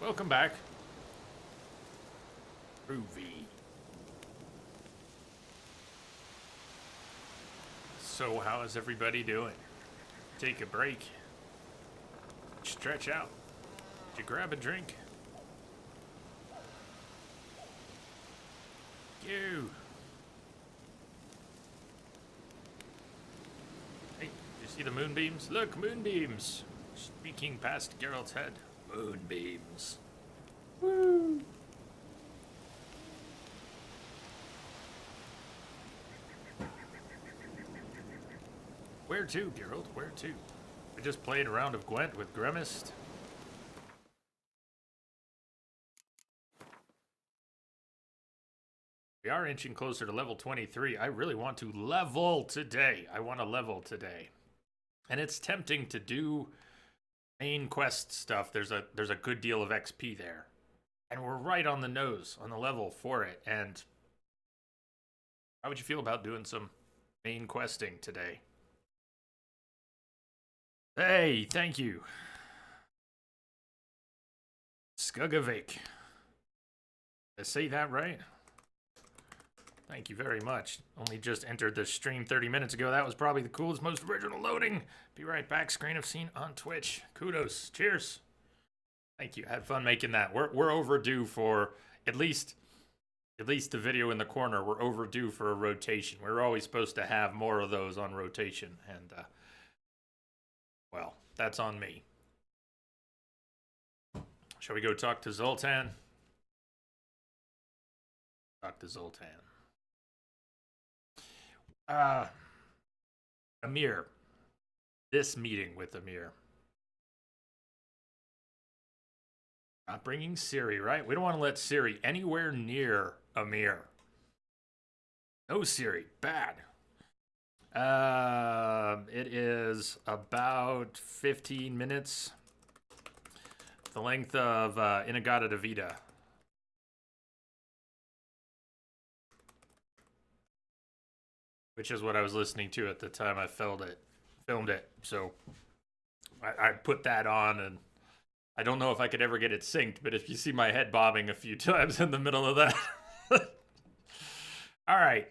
Welcome back. Groovy. So how is everybody doing? Take a break. Stretch out. Did you grab a drink? You. Hey, you see the moonbeams? Look, moonbeams. Speaking past Geralt's head. Moonbeams. Woo. Where to, Geralt? Where to? I just played a round of Gwent with Grimmist. We are inching closer to level 23. I really want to level today. I want to level today. And it's tempting to do main quest stuff. There's a good deal of XP there. And we're right on the nose on the level for it. And how would you feel about doing some main questing today? Hey, thank you. Skugavik. Did I say that right? Thank you very much. Only just entered the stream 30 minutes ago. That was probably the coolest, most original loading. Be right back. Screen of scene on Twitch. Kudos. Cheers. Thank you. Had fun making that. We're overdue for at least the video in the corner. We're overdue for a rotation. We're always supposed to have more of those on rotation, and well, that's on me. Shall we go talk to Zoltan? Talk to Zoltan. Amir. This meeting with Amir. Not bringing Ciri, right? We don't want to let Ciri anywhere near Amir. No Ciri. Bad. It is about 15 minutes. The length of Inagata de Vida. Which is what I was listening to at the time I filmed it. So I put that on, and I don't know if I could ever get it synced, but if you see my head bobbing a few times in the middle of that. All right,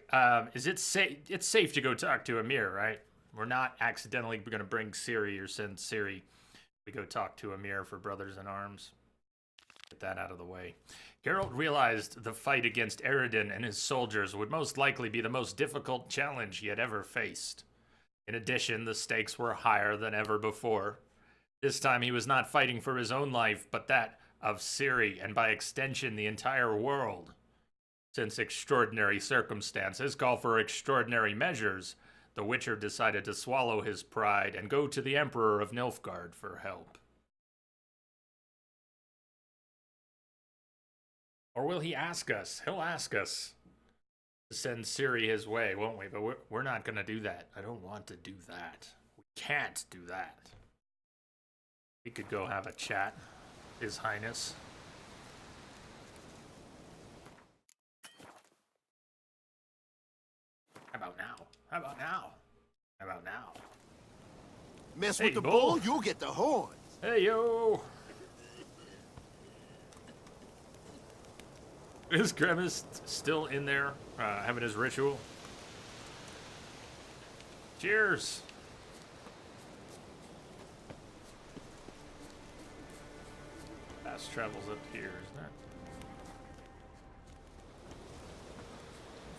is it safe? It's safe to go talk to Amir, right? We're not accidentally going to bring Ciri or send Ciri. We go talk to Amir for Brothers in Arms. Get that out of the way. Geralt realized the fight against Eredin and his soldiers would most likely be the most difficult challenge he had ever faced. In addition, the stakes were higher than ever before. This time he was not fighting for his own life, but that of Ciri, and by extension the entire world. Since extraordinary circumstances call for extraordinary measures, the Witcher decided to swallow his pride and go to the Emperor of Nilfgaard for help. Or will he ask us? He'll ask us to send Ciri his way, won't we? But we're not going to do that. I don't want to do that. We can't do that. We could go have a chat, His Highness. How about now? How about now? How about now? Mess with the bull, you'll get the horns. Hey, yo! Is Grimmist still in there, having his ritual? Cheers! Fast travels up here, isn't it?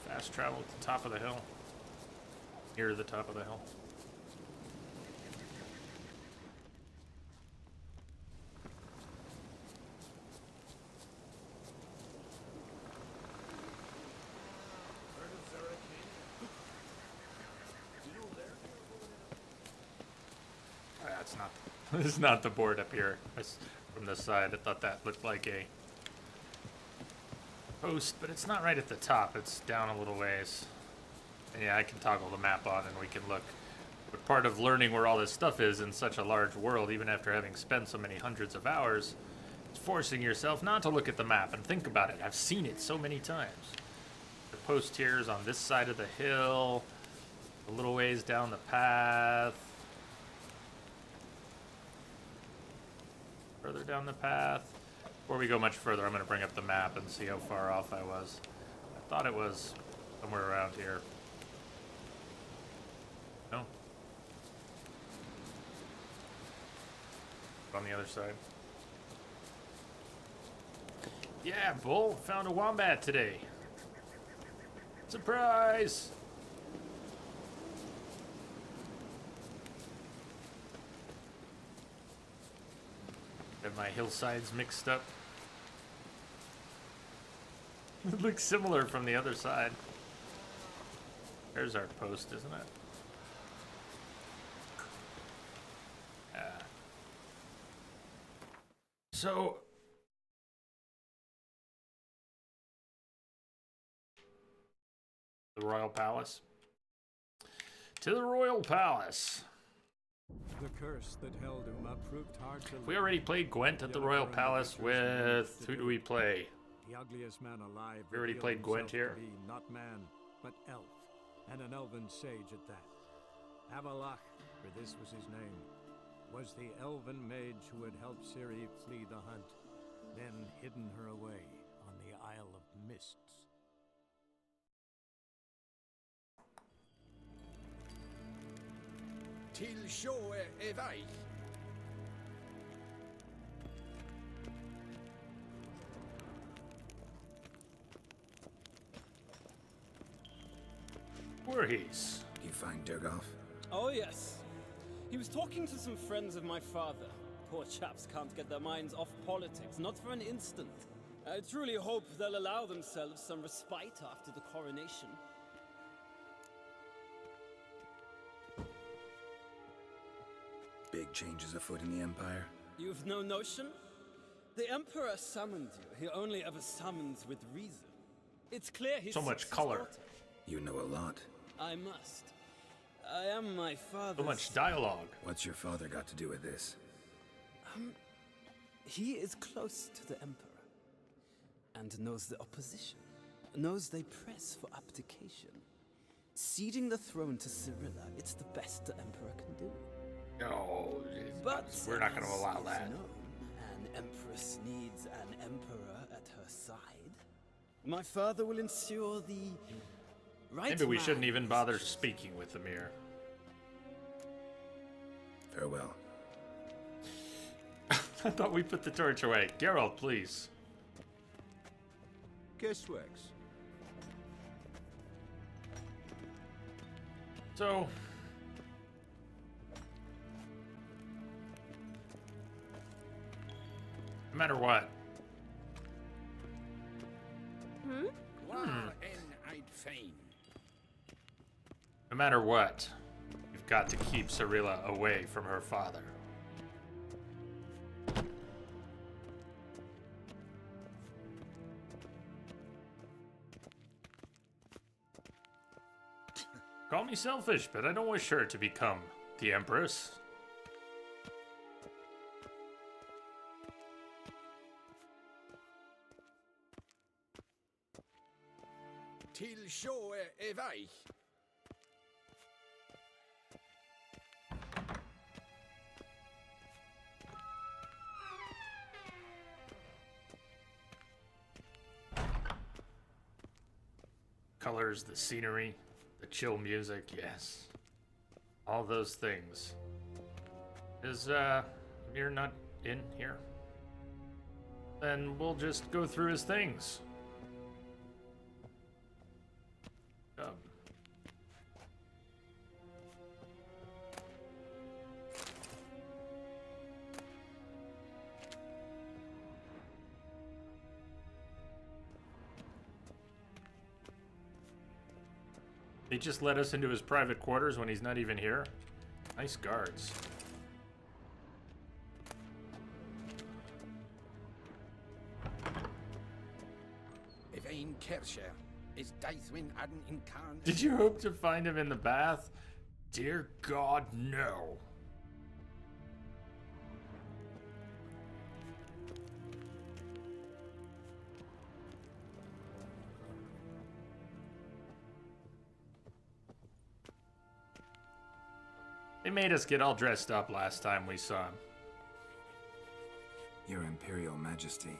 Fast travel at the top of the hill. Near the top of the hill. This is not the board up here. From this side, I thought that looked like a post, but it's not right at the top. It's down a little ways. And yeah, I can toggle the map on and we can look. But part of learning where all this stuff is in such a large world, even after having spent so many hundreds of hours, is forcing yourself not to look at the map and think about it. I've seen it so many times. The post here is on this side of the hill, a little ways down the path. Further down the path. Before we go much further, I'm going to bring up the map and see how far off I was. I thought it was somewhere around here. No? On the other side. Yeah, Bull, found a wombat today. Surprise! Have my hillsides mixed up? It looks similar from the other side. There's our post, isn't it? Yeah. So... the Royal Palace. To the Royal Palace. The curse that held Uma proved hard to We already played Gwent at the Royal Palace with... who do we play? The ugliest man alive. We already played Gwent here. To be not man, but elf, and an elven sage at that. Avalach, for this was his name, was the elven mage who had helped Ciri flee the hunt, then hidden her away on the Isle of Mists. Till show evai. Voorhees. You find Durgoff? Oh, yes. He was talking to some friends of my father. Poor chaps can't get their minds off politics, not for an instant. I truly hope they'll allow themselves some respite after the coronation. Big changes afoot in the Empire. You've no notion? The Emperor summoned you. He only ever summons with reason. It's clear he's So much color. You know a lot. I must. I am my father's... So much dialogue. What's your father got to do with this? He is close to the Emperor, and knows the opposition, knows they press for abdication. Ceding the throne to Cyrilla, it's the best the Emperor can do. No, But we're not going to as allow is that. known, an Empress needs an Emperor at her side. My father will ensure the right Maybe we shouldn't man even is bother chosen. speaking with the mirror. Farewell. I thought we put the torch away. Geralt, please. Guessworks. So... no matter what. No matter what, you've got to keep Cyrilla away from her father. Call me selfish, but I don't wish her to become the Empress. Till show evai. Colors, the scenery, the chill music, yes. All those things. Is, Mir not in here? Then we'll just go through his things. They just let us into his private quarters when he's not even here. Nice guards. Evain Kersher is Daithwin Adden Incarn. Did you hope to find him in the bath? Dear God, no. They made us get all dressed up last time we saw him. Your Imperial Majesty.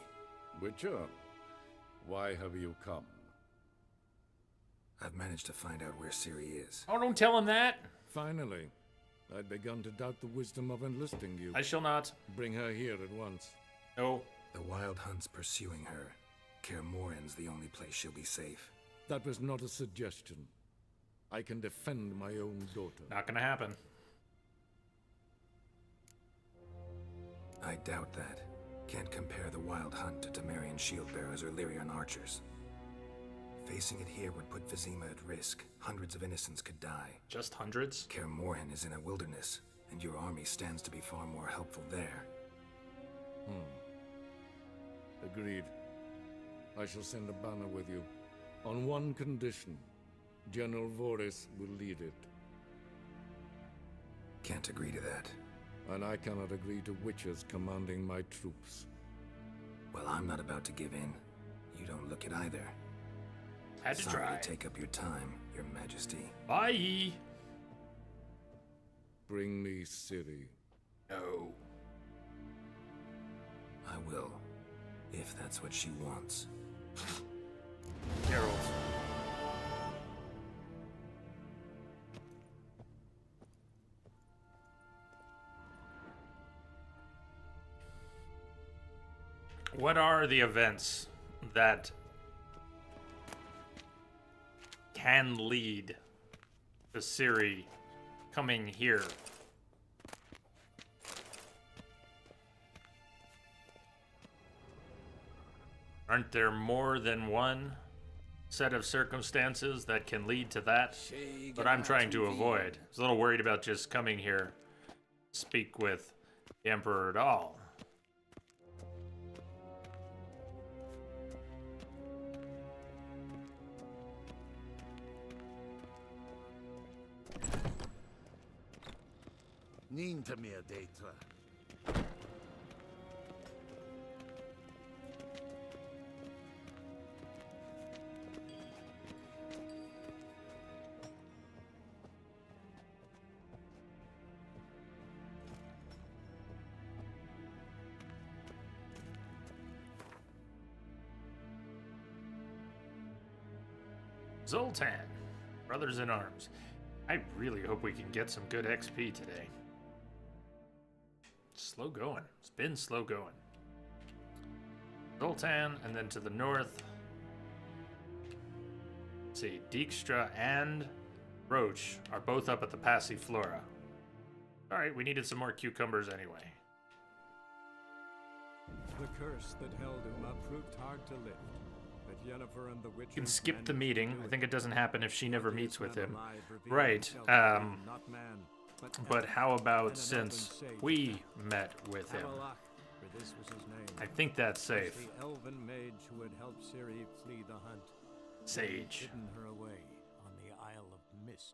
Witcher, why have you come? I've managed to find out where Ciri is. Oh, don't tell him that. Finally. I'd begun to doubt the wisdom of enlisting you. I shall not. Bring her here at once. No. The Wild Hunt's pursuing her. Kaer Morhen's the only place she'll be safe. That was not a suggestion. I can defend my own daughter. Not gonna happen. I doubt that. Can't compare the Wild Hunt to Temerian shield bearers or Lyrian archers. Facing it here would put Vizima at risk. Hundreds of innocents could die. Just hundreds? Kaer Morhen is in a wilderness, and your army stands to be far more helpful there. Agreed. I shall send a banner with you. On one condition. General Voris will lead it. Can't agree to that. And I cannot agree to witches commanding my troops. Well, I'm not about to give in. You don't look it either. Had to Sorry try. to take up your time, Your Majesty. Bye. Bring me Ciri. No. I will, if that's what she wants. Geralt. What are the events that can lead to Ciri coming here? Aren't there more than one set of circumstances that can lead to that? But I'm trying to avoid. I was a little worried about just coming here, speak with the Emperor at all. Ninta mea data. Zoltan, Brothers in Arms. I really hope we can get some good XP today. Slow going. It's been slow going. Zoltan, and then to the north. Let's see, Dijkstra and Roach are both up at the Passiflora. Alright, we needed some more cucumbers anyway. The curse that held him up proved hard to lift. But Yennefer and the witches You can skip the managed to meeting. do I it. think it doesn't happen if she never meets with him. Alive revealed Right, himself to be not man, But elf, how and about an since elven sage. we met with him? Avalach, for this was his name. I think that's was safe. the elven mage who had helped Ciri flee the hunt. Sage. Hidden her away on the Isle of Mists.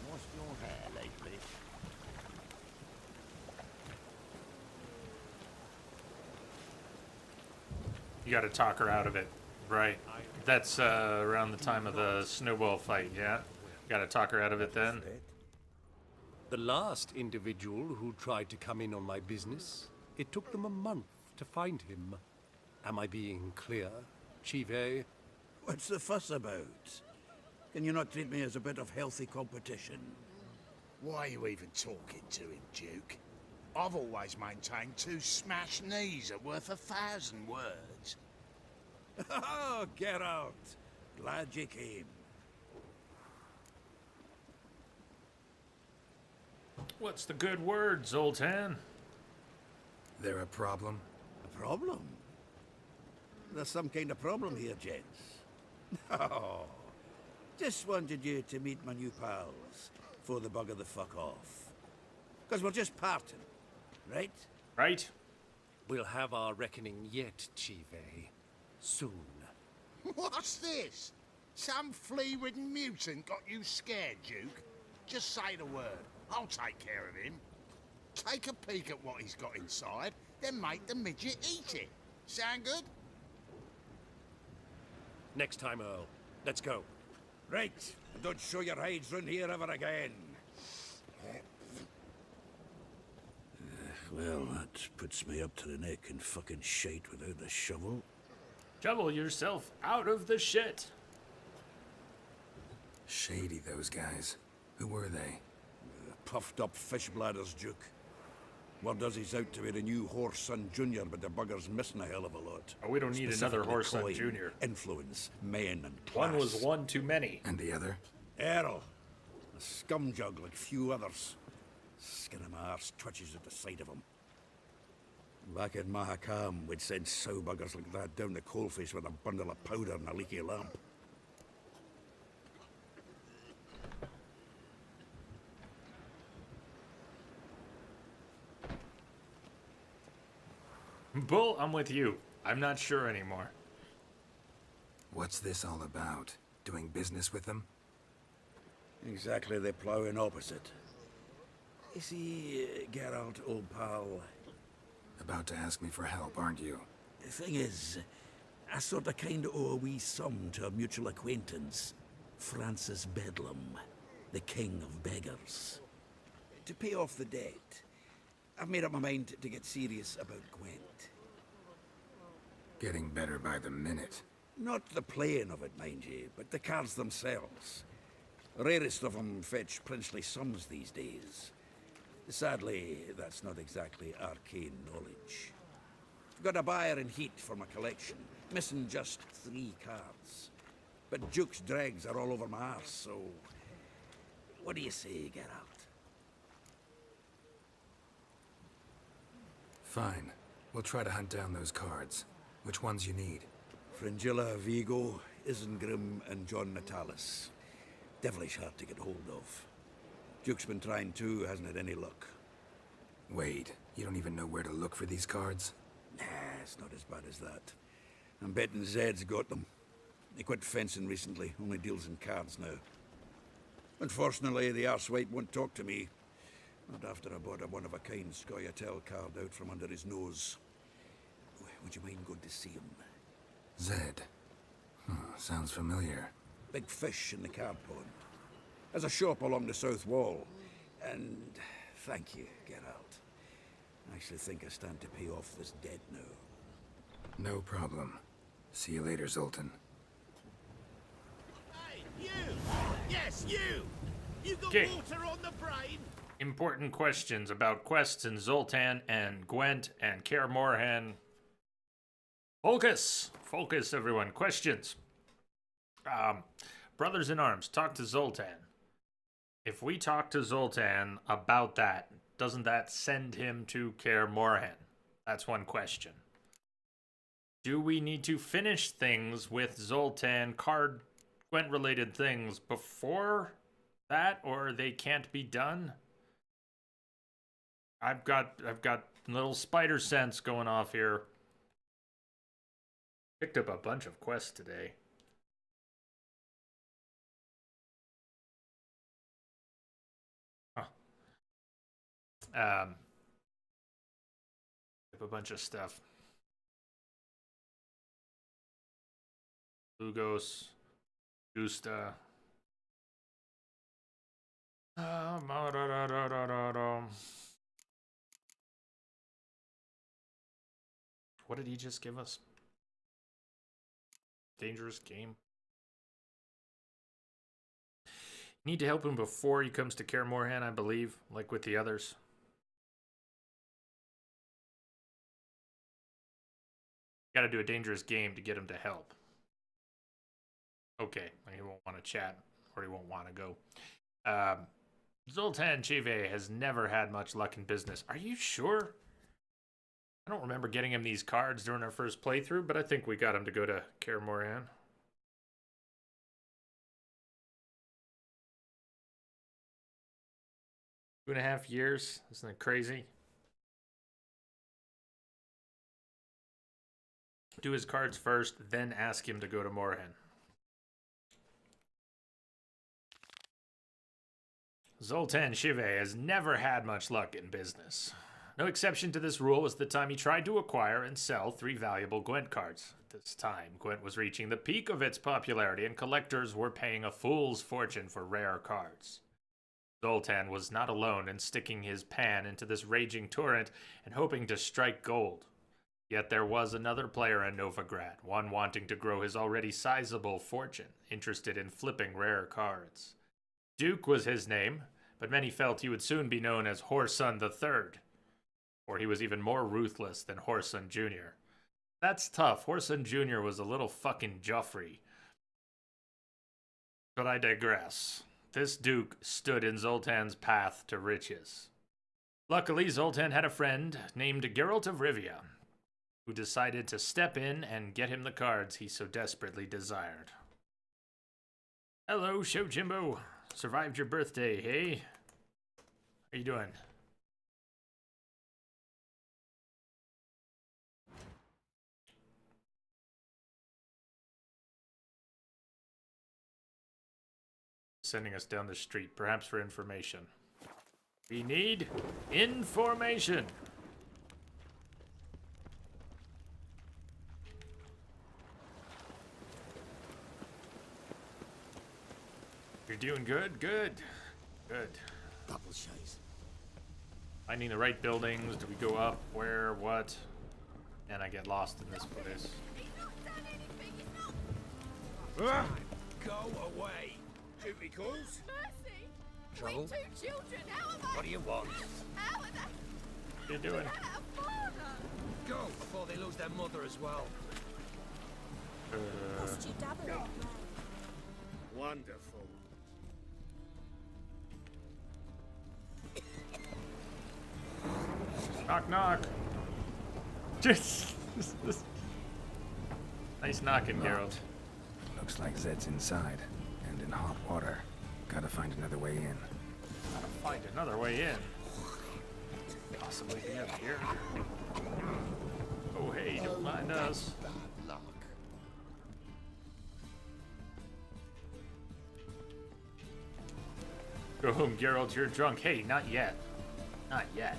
What's your hair lately? You gotta talk her out of it. Right. That's around the time of the snowball fight, yeah? Gotta talk her out of it then? The last individual who tried to come in on my business, it took them a month to find him. Am I being clear, Chive? What's the fuss about? Can you not treat me as a bit of healthy competition? Why are you even talking to him, Duke? I've always maintained 2 smashed knees are worth 1,000 words. Oh, get out! Glad you came. What's the good word, Zoltan? There a problem? A problem? There's some kind of problem here, gents. Oh, just wanted you to meet my new pals before they bugger the fuck off. Because we're just parting, right? Right? We'll have our reckoning yet, Chive. Soon. What's this? Some flea-ridden mutant got you scared, Duke? Just say the word. I'll take care of him. Take a peek at what he's got inside, then make the midget eat it. Sound good? Next time, Earl. Let's go. Right, and don't show your hides round here ever again. Well, that puts me up to the neck in fucking shite without the shovel. Shovel yourself out of the shit. Shady, those guys. Who were they? Puffed up fish bladders, Duke. Word does he's out to be the new Horse-son Junior, but the bugger's missing a hell of a lot. Oh, we don't need another Specifically Horse-son coin, Junior. Influence, men, and class. One was one too many. And the other? Errol. A scumjug like few others. Skin of my arse twitches at the sight of him. Back in Mahakam, we'd send sow buggers like that down the coalface with a bundle of powder and a leaky lamp. Bull, I'm with you. I'm not sure anymore. What's this all about? Doing business with them? Exactly the ploughing opposite. You see, Geralt, old pal, About to ask me for help, aren't you? the thing is, I sort of kind of owe a wee sum to a mutual acquaintance, Francis Bedlam, the king of beggars. To pay off the debt, I've made up my mind to get serious about Gwent. Getting better by the minute. Not the playing of it, mind you, but the cards themselves. The rarest of them fetch princely sums these days. Sadly, that's not exactly arcane knowledge. I've got a buyer in heat for my collection, missing just 3 cards. But Duke's dregs are all over my arse, so... What do you say, Geralt? Fine. We'll try to hunt down those cards. Which ones you need? Fringilla, Vigo, Isengrim, and John Natalis. Devilish hard to get hold of. Duke's been trying too, hasn't had any luck. Wait, you don't even know where to look for these cards? Nah, it's not as bad as that. I'm betting Zed's got them. He quit fencing recently, only deals in cards now. Unfortunately, the arsewipe won't talk to me. Not after I bought a one-of-a-kind Scoia'tael card out from under his nose. Would you mind going to see him? Zed. Sounds familiar. Big fish in the card pond. There's a shop along the south wall. And thank you, Geralt. I actually think I stand to pay off this debt now. No problem. See you later, Zoltan. Hey, you! Yes, you! You got Okay. water on the brain? Important questions about quests in Zoltan and Gwent and Kaer Morhen. Focus! Focus, everyone. Questions. Brothers in Arms, talk to Zoltan. If we talk to Zoltan about that, doesn't that send him to Kaer Morhen? That's one question. Do we need to finish things with Zoltan, Gwent-related things before that, or they can't be done? I've got little spider sense going off here. Picked up a bunch of quests today. Huh. Up a bunch of stuff. Lugos, Gusta. What did he just give us? Dangerous game. Need to help him before he comes to Kaer Morhen, I believe, like with the others. Got to do a dangerous game to get him to help. Okay, he won't want to chat, or he won't want to go. Zoltan Chive has never had much luck in business. Are you sure? I don't remember getting him these cards during our first playthrough, but I think we got him to go to Kaer Morhen. Two and a half years? Isn't that crazy? Do his cards first, then ask him to go to Morhen. Zoltan Shive has never had much luck in business. No exception to this rule was the time he tried to acquire and sell 3 valuable Gwent cards. At this time, Gwent was reaching the peak of its popularity, and collectors were paying a fool's fortune for rare cards. Zoltan was not alone in sticking his pan into this raging torrent and hoping to strike gold. Yet there was another player in Novigrad, one wanting to grow his already sizable fortune, interested in flipping rare cards. Duke was his name, but many felt he would soon be known as Whoreson III, or he was even more ruthless than Whoreson Jr. That's tough. Whoreson Jr. was a little fucking Joffrey. But I digress. This Duke stood in Zoltan's path to riches. Luckily, Zoltan had a friend named Geralt of Rivia, who decided to step in and get him the cards he so desperately desired. Hello, Shojimbo. Survived your birthday, hey? How you doing? Sending us down the street, perhaps for information. We need information. You're doing good? Good. Good. Double shows. Finding the right buildings. Do we go up? Where? What? And I get lost in this place. Go away. Duty calls. Mercy! Trouble? With 2 children, how am I? What do you want? How are they? What are you doing? A father! Go before they lose their mother as well. Lost your dad along the way. Wonderful. Knock, knock. Just. Nice knocking, Geralt. Looks like Zed's inside, and in hot water. Gotta find another way in. Gotta find another way in. Possibly be up here. Oh, hey, don't mind us. Bad luck. Go home, Geralt, you're drunk. Hey, not yet. Not yet.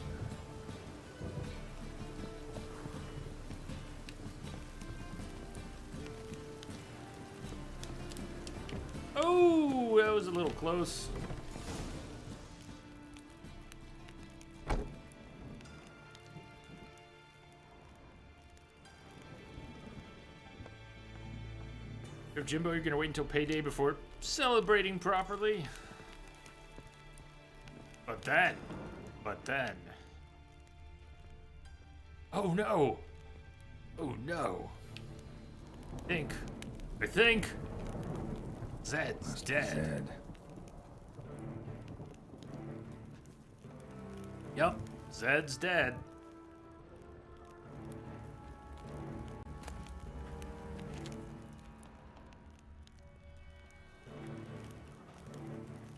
Oh, that was a little close. Yo, Jimbo, you're gonna wait until payday before celebrating properly? But then. Oh no! Oh no! I think. Zed's dead. Zed. Yup, Zed's dead.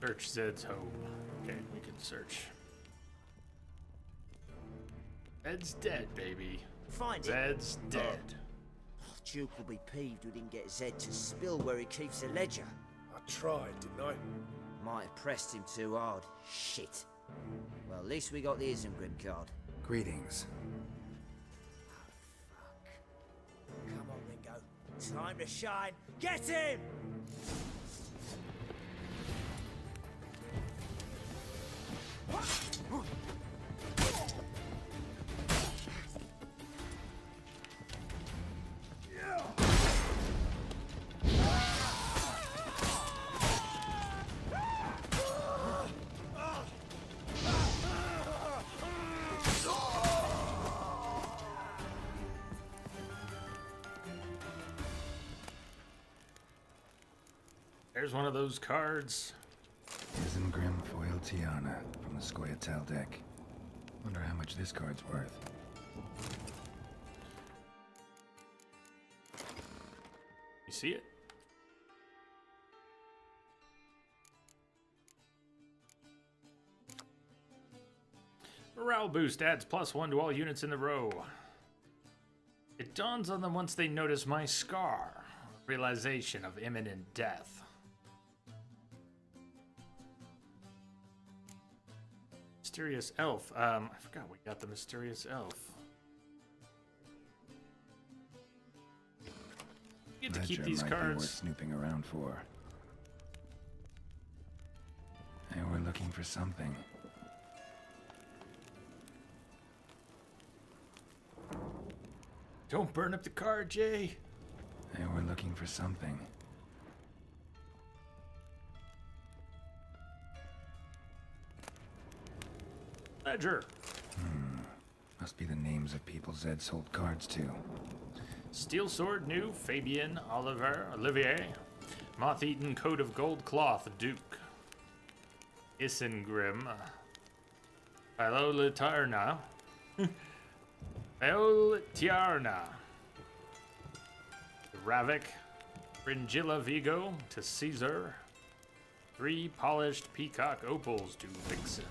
Search Zed's home. Okay, we can search. Zed's dead, baby. Find it. Zed's dead. Duke will be peeved we didn't get Zed to spill where he keeps the ledger. I tried, didn't I? Might have pressed him too hard. Shit. Well, at least we got the Isengrim card. Greetings. Come on, Ringo. Time to shine. Get him! There's one of those cards. Isengrim Foil Tiana from the Scoia'tael deck. Wonder how much this card's worth. You see it? Morale boost adds +1 to all units in the row. It dawns on them once they notice my scar. Realization of imminent death. Mysterious elf. I forgot we got the mysterious elf. You get to keep these might be worth cards. snooping around for. Hey, we're looking for something. Don't burn up the card, Jay. Hey, we're looking for something. Ledger. Must be the names of people Zed sold cards to. Steel Sword New, Fabian, Olivier. Moth-Eaten Coat of Gold Cloth, Duke. Isengrim. Philolitarna. Philolitiarna. Ravik. Fringilla Vigo to Caesar. 3 polished peacock opals to Vixen.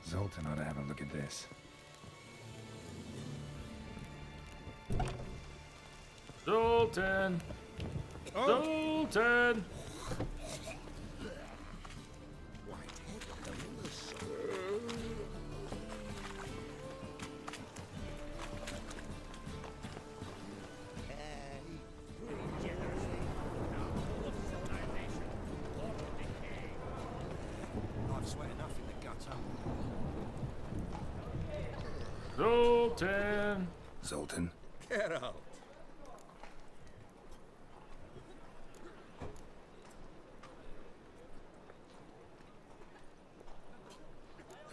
Zoltan ought to have a look at this. Zoltan! Zoltan! I've sweat enough in the gutter. Zoltan! Zoltan? Get out.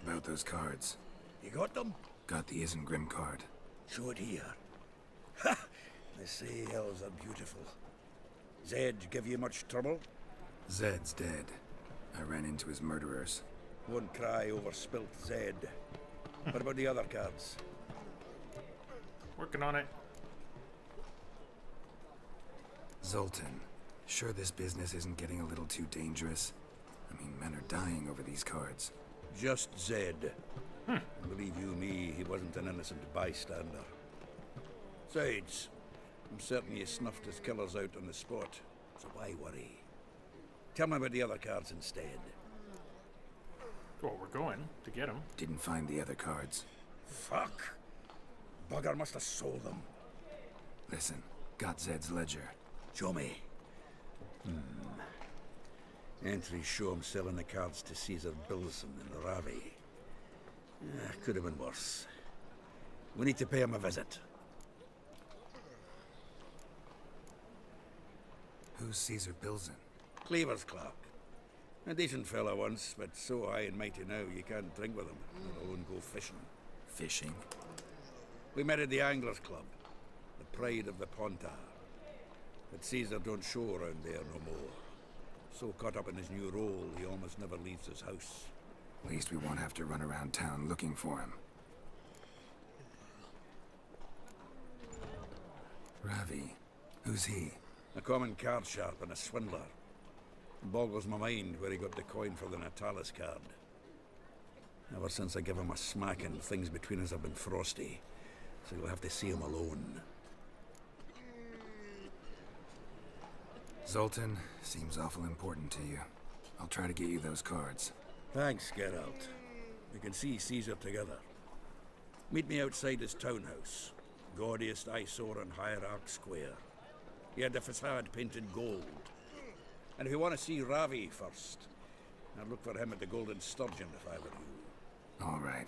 About those cards. You got them? Got the Isengrim card. Show it here. Ha! They say elves are beautiful. Zed give you much trouble? Zed's dead. I ran into his murderers. Won't cry over spilt Zed. What about the other cards? Working on it. Zoltan, sure this business isn't getting a little too dangerous? I mean, men are dying over these cards. Just Zed. And believe you me, he wasn't an innocent bystander. Besides, I'm certain he snuffed his killers out on the spot, so why worry? Tell me about the other cards instead. Well, we're going to get them. Didn't find the other cards. Fuck! Bugger must have sold them. Listen, got Zed's ledger. Show me. Entries show him selling the cards to Caesar Bilson and Ravi. Could have been worse. We need to pay him a visit. Who's Caesar Bilson? Cleaver's clerk. A decent fella once, but so high and mighty now you can't drink with him, let alone go fishing. Fishing? We met at the Anglers Club, the pride of the Pontar. But Caesar don't show around there no more. So caught up in his new role, he almost never leaves his house. At least we won't have to run around town looking for him. Ravi, who's he? A common card sharp and a swindler. Boggles my mind where he got the coin for the Natalis card. Ever since I gave him a smacking, things between us have been frosty. So you'll have to see him alone. Zoltan, seems awful important to you. I'll try to get you those cards. Thanks, Geralt. We can see Caesar together. Meet me outside his townhouse. Gaudiest eyesore on Hierarch Square. He had the facade painted gold. And if you want to see Ravi first, I'd look for him at the Golden Sturgeon if I were you. All right.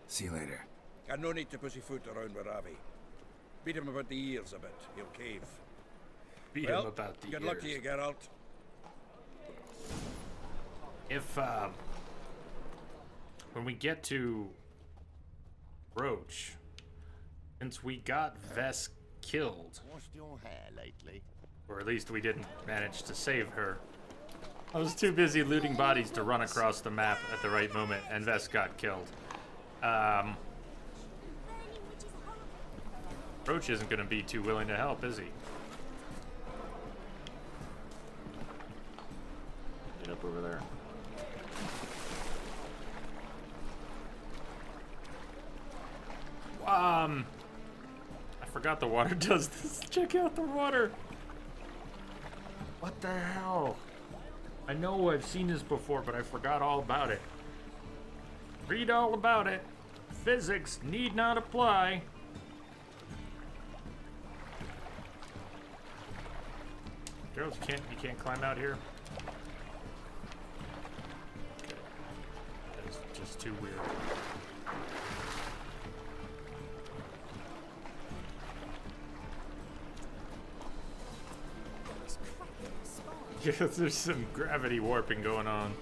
See you later. And no need to pussyfoot around with Ravi. Beat him about the ears a bit. He'll cave. Beat him about the good ears. luck to you, Geralt. If, when we get to Roach, since we got Vess killed, Washed your hair lately? or at least we didn't manage to save her, I was too busy looting bodies to run across the map at the right moment, and Vess got killed. Roach isn't going to be too willing to help, is he? Get up over there. I forgot the water does this. Check out the water. What the hell? I know I've seen this before, but I forgot all about it. Read all about it. Physics need not apply. Girls, you can't climb out here. Okay. That is just too weird. It's cracking the spine. Yeah, there's some gravity warping going on.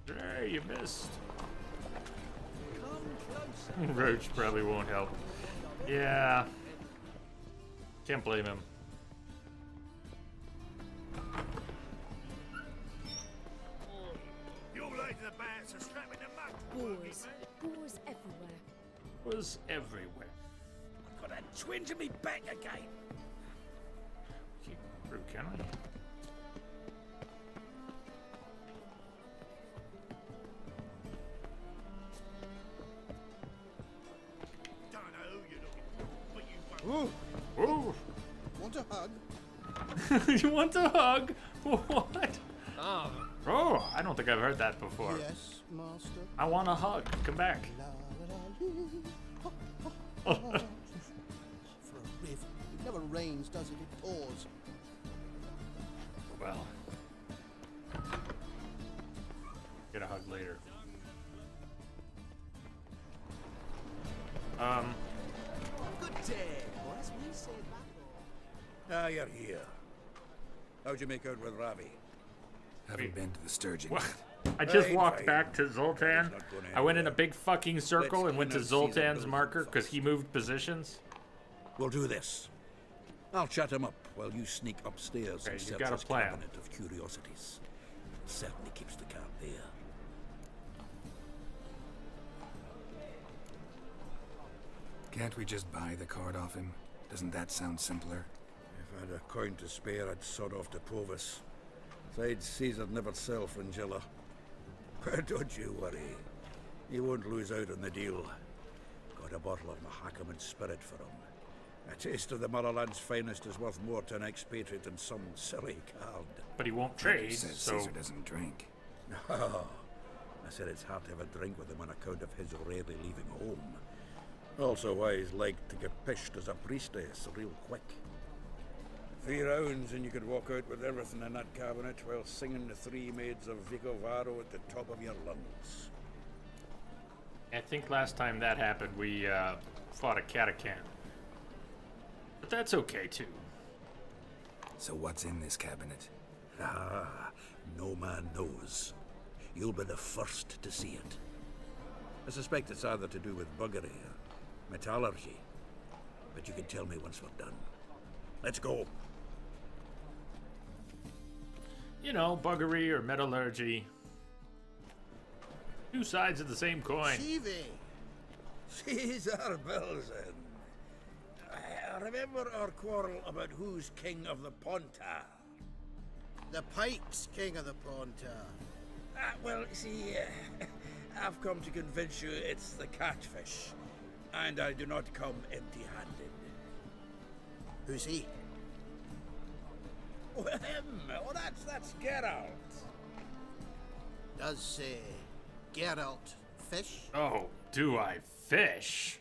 Hey, you missed. Roach probably won't help. Yeah. Can't blame him. You like the bands are strapping them up. Boars. Boars everywhere. Was everywhere. I've got a twinge in me back again. Keep through, can I? Don't know who you're looking for, but you won't. Ooh. Want a hug? You want a hug? What? Oh, I don't think I've heard that before. Yes, master. I want a hug. Come back. La, la, la, lee. Ha, ha, ha. For a river. It never rains, does it? It pours. Well. Get a hug later. Good day, boys. We say that. Ah, you're here. How'd you make out with Ravi? Haven't been to the Sturgeon What? yet. I just Fine, walked fine. back to Zoltan. He's not going I went in a anywhere. big fucking circle Let's and went to clean out Caesar Zoltan's Bill's marker because fuss. he moved positions. We'll do this. I'll chat him up while you sneak upstairs Okay, and you've search got a his plan. cabinet of curiosities. Certainly keeps the cat there. Can't we just buy the card off him? Doesn't that sound simpler? If I had a coin to spare, I'd sod off to Provis. Besides, Caesar never sell Fringilla. But don't you worry. You won't lose out on the deal. Got a bottle of Mahakaman spirit for him. A taste of the motherland's finest is worth more to an expatriate than some silly card. But he won't Hunter trade, says so... Caesar doesn't drink. I said it's hard to have a drink with him on account of his rarely leaving home. Also why he's like to get pished as a priestess real quick. 3 rounds and you could walk out with everything in that cabinet while singing the 3 maids of Vicovaro at the top of your lungs. I think last time that happened, we fought a catacan. But that's okay, too. So what's in this cabinet? Ah, no man knows. You'll be the first to see it. I suspect it's either to do with buggery or metallurgy. But you can tell me once we're done. Let's go. You know, buggery or metallurgy. 2 sides of the same coin. Chivi. Caesar Belzen. Remember our quarrel about who's king of the Ponta? The Pike's king of the Ponta. Well, see, I've come to convince you it's the catfish. And I do not come empty-handed. Who's he? Oh, him! Oh, that's Geralt. Does say Geralt fish? Oh, do I fish?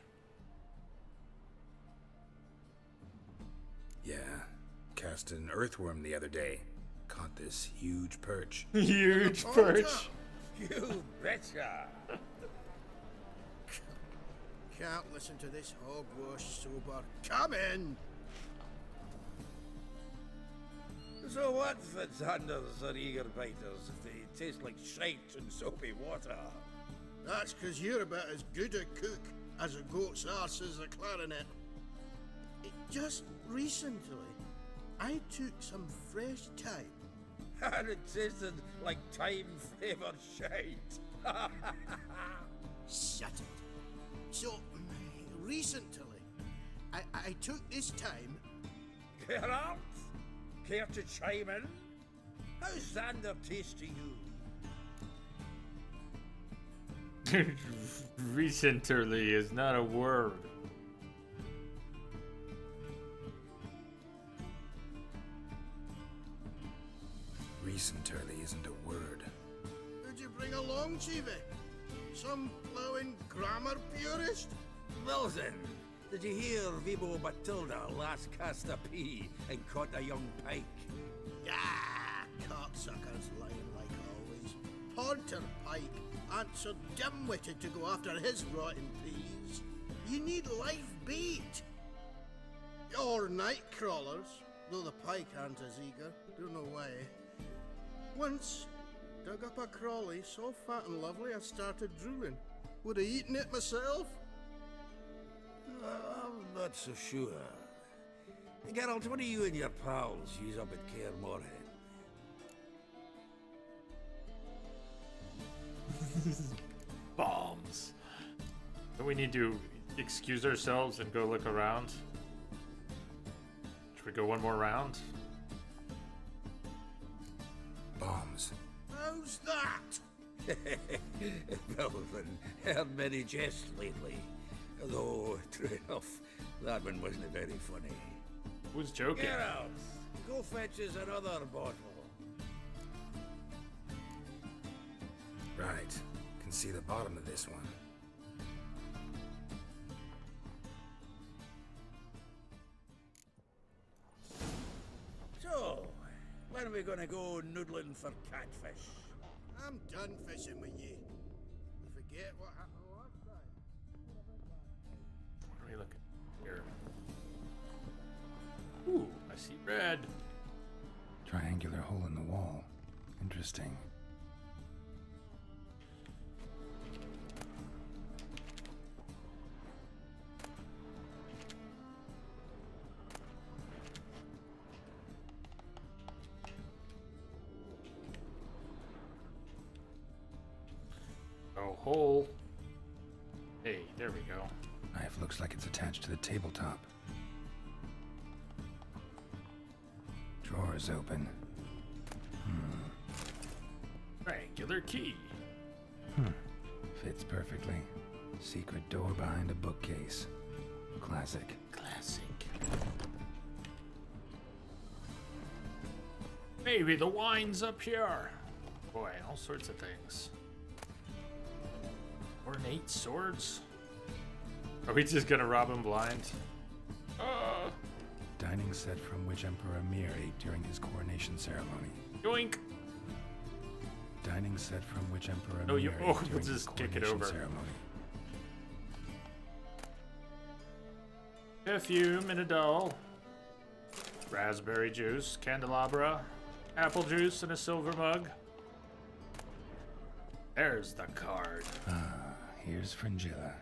Yeah. Cast an earthworm the other day. Caught this huge perch. Huge Ponta. perch. You betcha! Can't listen to this hogwash sober. Come in! So what, Fitzhanders or eager biters, if they taste like shite and soapy water? That's 'cause you're about as good a cook as a goat's arse is a clarinet. Just recently, I took some fresh time. And it tasted like time-flavoured shite. Shut it. So, recently, I took this time. Geralt? Care to chime in? How's Xander taste to you? Recently is not a word. Recent early isn't a word. Who'd you bring along, Chiefy? Some blowing grammar purist? Wilson, did you hear Vibo Batilda last cast a pea and caught a young pike? Yeah, cocksuckers lying like always. Ponter Pike ain't so dim-witted to go after his rotten peas. You need live bait. Or night crawlers, though the pike aren't as eager. Don't know why. Once, dug up a crawly so fat and lovely I started drooling. Would have eaten it myself. I'm not so sure. Geralt, what do you and your pals use up at Kaer Morhen? Bombs. Do we need to excuse ourselves and go look around? Should we go one more round? Bombs. How's that? Belvin, heard many jests lately. Though, true enough, that one wasn't very funny. Who's joking? Geralt, go fetch us another bottle. Right. Can see the bottom of this one. So, when are we gonna go noodling for catfish? I'm done fishing with you. I forget what happened last time. What are we looking here? Ooh, I see red. Triangular hole in the wall. Interesting. Oh, hole. Hey, there we go. Knife looks like it's attached to the tabletop. Drawer's open. Triangular key. Fits perfectly. Secret door behind a bookcase. Classic. Classic. Maybe the wine's up here. Boy, all sorts of things. Ornate swords? Are we just gonna rob him blind? Dining set from which Emperor Mir ate during his coronation ceremony. Yoink! Dining set from which Emperor No, you- Mir oh, ate during we'll his just kick it coronation over. ceremony. Perfume in a doll. Raspberry juice, candelabra, apple juice in a silver mug. There's the card. Here's Fringilla.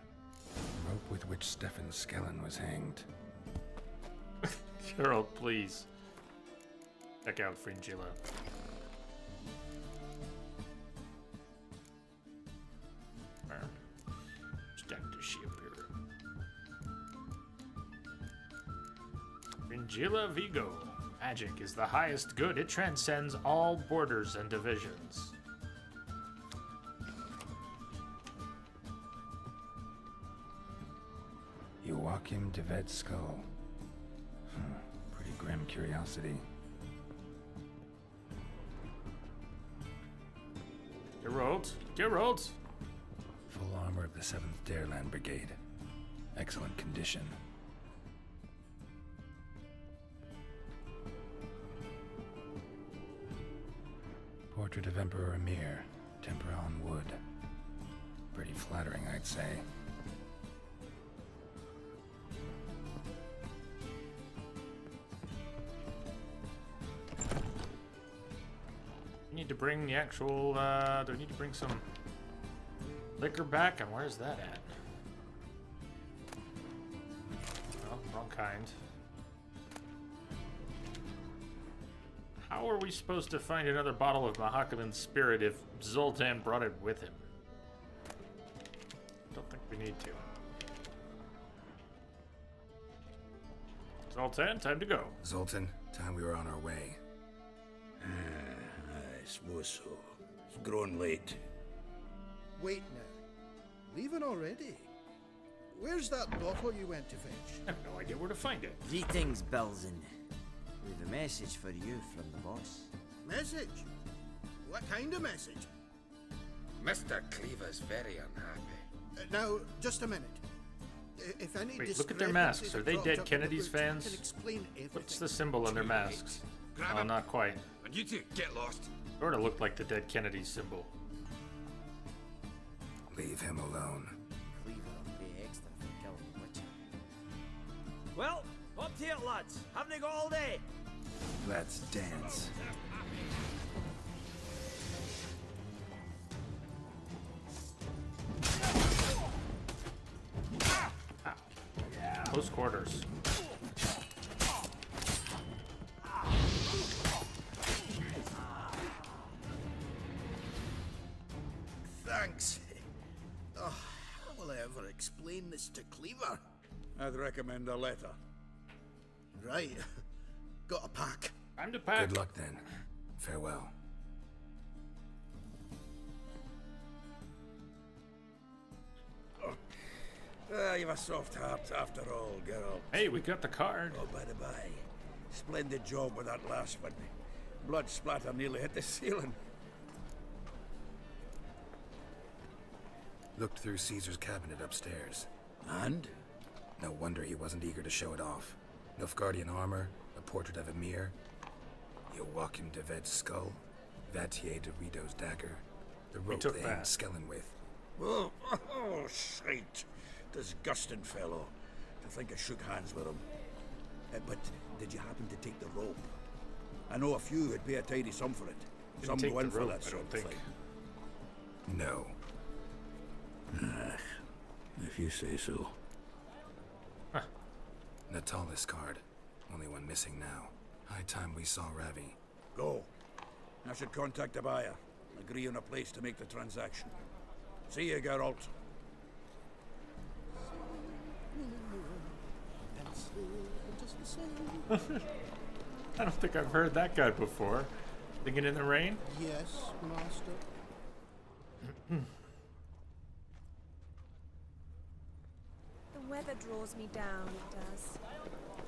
Rope with which Stefan Skellen was hanged. Gerald, please. Check out Fringilla. Stack the ship here. Fringilla Vigo. Magic is the highest good. It transcends all borders and divisions. Joachim de Ved's skull. Pretty grim curiosity. Geralt, Geralt. Full armor of the 7th Dareland Brigade. Excellent condition. Portrait of Emperor Emir. Tempera on wood. Pretty flattering, I'd say. Need to bring the actual, do I need to bring some liquor back? And where's that at? Oh, wrong kind. How are we supposed to find another bottle of Mahakaman Spirit if Zoltan brought it with him? Don't think we need to. Zoltan, time to go. Zoltan, time we were on our way. I suppose so. It's growing late. Wait now. Leaving already? Where's that bottle you went to fetch? I have no idea where to find it. Greetings, Belzin. We've a message for you from the boss. Message? What kind of message? Mr. Cleaver's very unhappy. Now, just a minute. If any Wait, look at their masks. Are they dead Kennedys fans? Can explain everything. What's the symbol on their masks? Oh, not quite. And you two, get lost. Sort of looked like the dead Kennedy symbol. Leave him alone. Cleaver will pay extra for killing the Witcher. Well, up to it, lads. Haven't they got all day? Let's dance. Close quarters. Thanks. Oh, how will I ever explain this to Cleaver? I'd recommend a letter. Right. Got a pack. Time to pack. Good luck then. Farewell. You've a soft heart after all, Geralt. Hey, we got the card. Oh, by the by, splendid job with that last one. Blood splatter nearly hit the ceiling. Looked through Caesar's cabinet upstairs. And? No wonder he wasn't eager to show it off. Nilfgaardian armor, a portrait of Emir, Joachim de Ved's skull, Vatier de Rideau's dagger, the rope took they that. hanged Skellen with. Oh, shite. Disgusting fellow. To think I shook hands with him. But did you happen to take the rope? I know a few would pay a tidy sum for it. Some take go in the for rope, that I sort don't of think. thing. No. If you say so. Natalis card. Only one missing now. High time we saw Ravi. Go. I should contact the buyer. Agree on a place to make the transaction. See you, Geralt. I don't think I've heard that guy before. Singing in the rain? Yes, master. The weather draws me down, it does.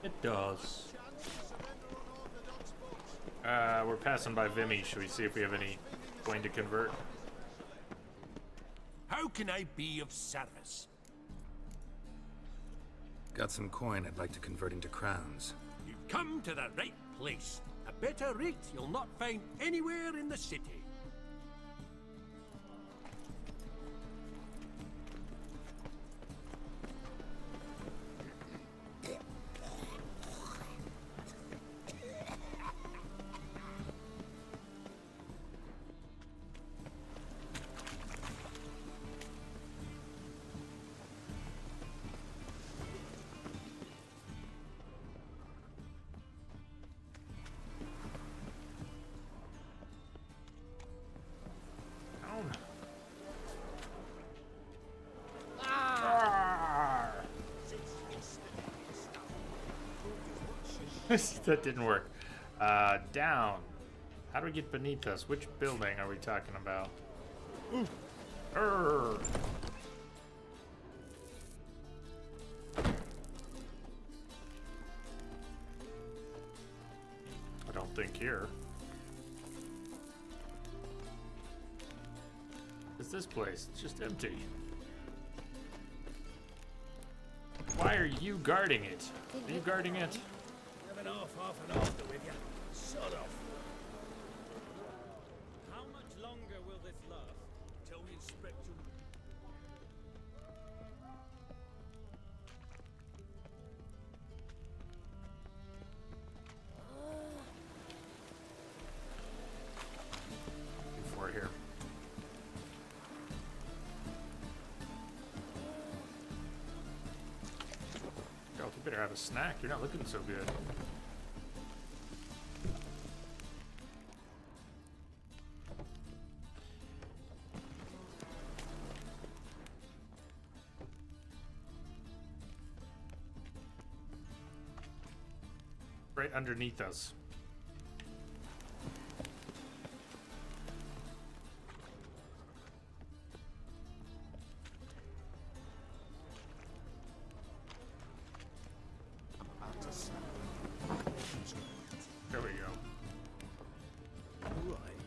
It does. We're passing by Vimy. Should we see if we have any coin to convert? How can I be of service? Got some coin I'd like to convert into crowns. You've come to the right place. A better rate you'll not find anywhere in the city. That didn't work. Down. How do we get beneath us? Which building are we talking about? Arr. I don't think here. It's this place. It's just empty. Why are you guarding it? Are you guarding it? Off and after with you. Sort of. How much longer will this last? Till we inspect you. Before here. Girl, you better have a snack. You're not looking so good. Right underneath us. There we go. Right.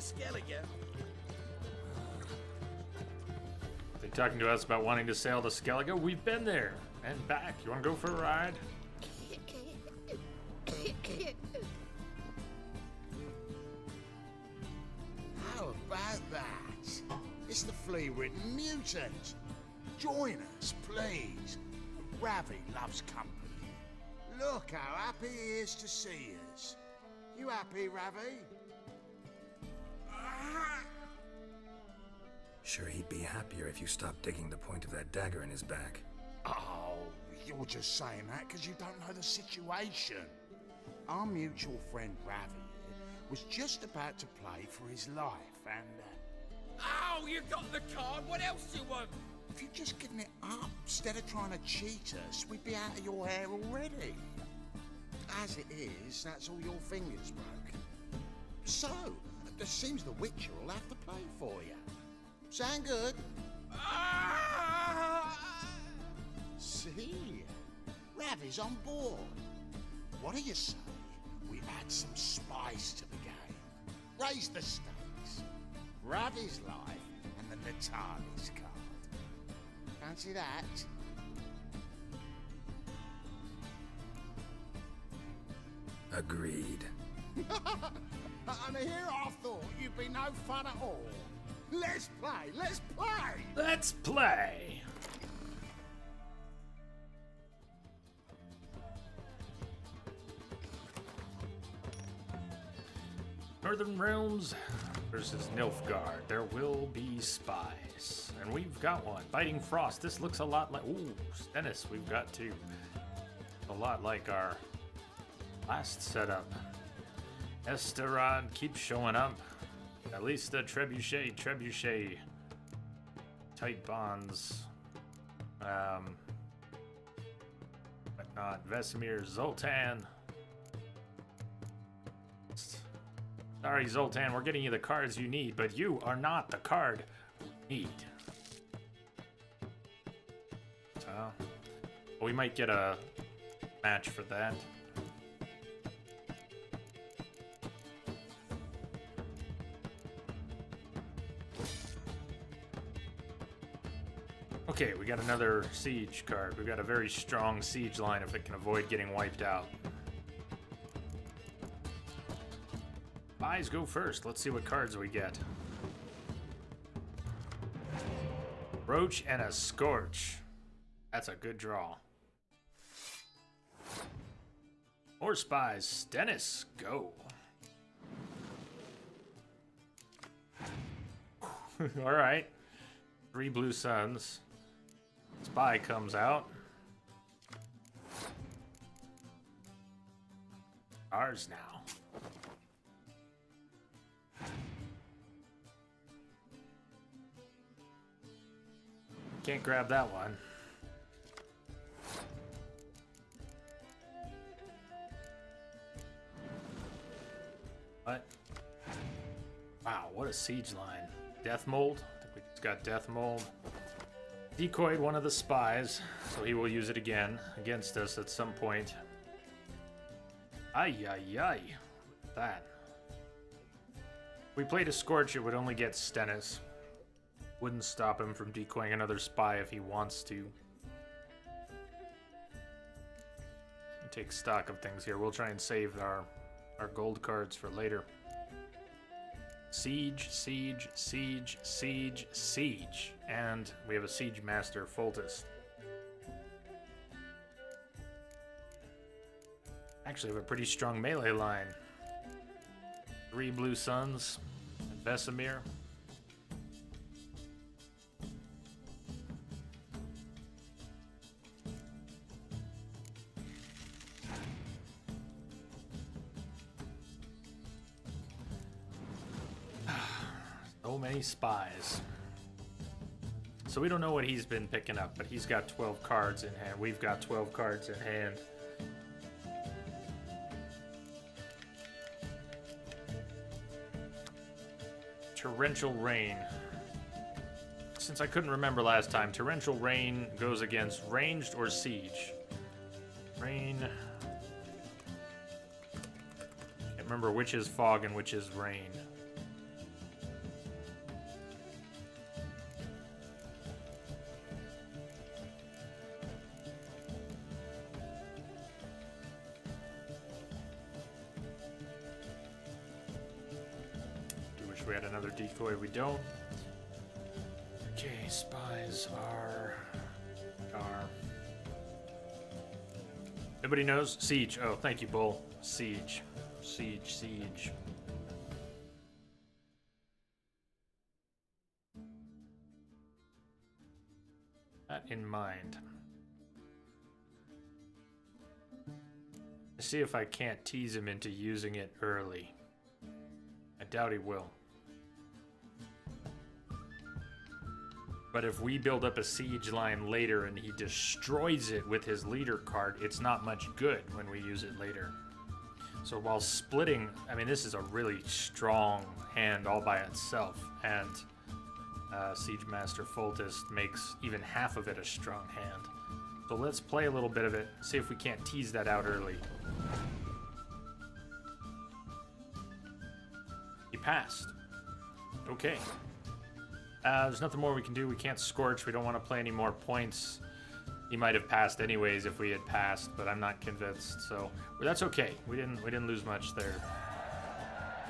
Skellige. They talking to us about wanting to sail to Skellige? We've been there and back. You want to go for a ride? How about that? It's the flea-ridden mutant. Join us, please. Ravi loves company. Look how happy he is to see us. You happy, Ravi? Sure, he'd be happier if you stopped digging the point of that dagger in his back. Oh, you're just saying that because you don't know the situation. Our mutual friend Ravi was just about to play for his life, and Oh, you got the card. What else do you want? if you'd just given it up instead of trying to cheat us, we'd be out of your hair already. As it is, that's all your fingers broke. So, it seems the Witcher will have to play for you. Sound good? See? Ravi's on board. What do you say? We add some spice to the game. Raise the stakes. Ravi's life and the Natalis card. Fancy that? Agreed. And here I thought you'd be no fun at all. Let's play! Let's play! Let's play! Northern Realms versus Nilfgaard. There will be spies. And we've got one. Biting Frost. This looks a lot like... Ooh, Stennis we've got too. A lot like our last setup. Esterod keeps showing up. At least the Trebuchet. Tight bonds. But not Vesemir, Zoltan. Sorry, Zoltan, we're getting you the cards you need, but you are not the card we need. So, we might get a match for that. Okay, we got another siege card. We've got a very strong siege line if it can avoid getting wiped out. Spies go first. Let's see what cards we get. Roach and a Scorch. That's a good draw. More spies. Stennis, go. All right. 3 blue suns. Spy comes out. Ours now. Can't grab that one. What? Wow, what a siege line. Death Mold. I think we just got Death Mold. Decoyed one of the spies, so he will use it again against us at some point. Ay, ay, ay. Look at that. If we played a Scorch, it would only get Stennis. Wouldn't stop him from decoying another spy if he wants to. Take stock of things here. We'll try and save our gold cards for later. Siege, siege, siege, siege, siege. And we have a siege master, Foltest. Actually, we have a pretty strong melee line. 3 blue suns, and Vesemir. So many spies. So we don't know what he's been picking up, but he's got 12 cards in hand. We've got 12 cards in hand. Torrential Rain. Since I couldn't remember last time, Torrential Rain goes against ranged or siege. Rain. Can't remember which is fog and which is rain. Wish we had another decoy. We don't. Okay, spies are. Nobody knows? Siege. Oh, thank you, Bull. Siege. Siege. That in mind. See if I can't tease him into using it early. I doubt he will. But if we build up a siege line later and he destroys it with his leader card, it's not much good when we use it later. So while splitting, I mean, this is a really strong hand all by itself, and Siege Master Foltest makes even half of it a strong hand. So let's play a little bit of it, see if we can't tease that out early. He passed. Okay. There's nothing more we can do. We can't scorch. We don't want to play any more points. He might have passed anyways if we had passed, but I'm not convinced. So well, that's okay. We didn't lose much there.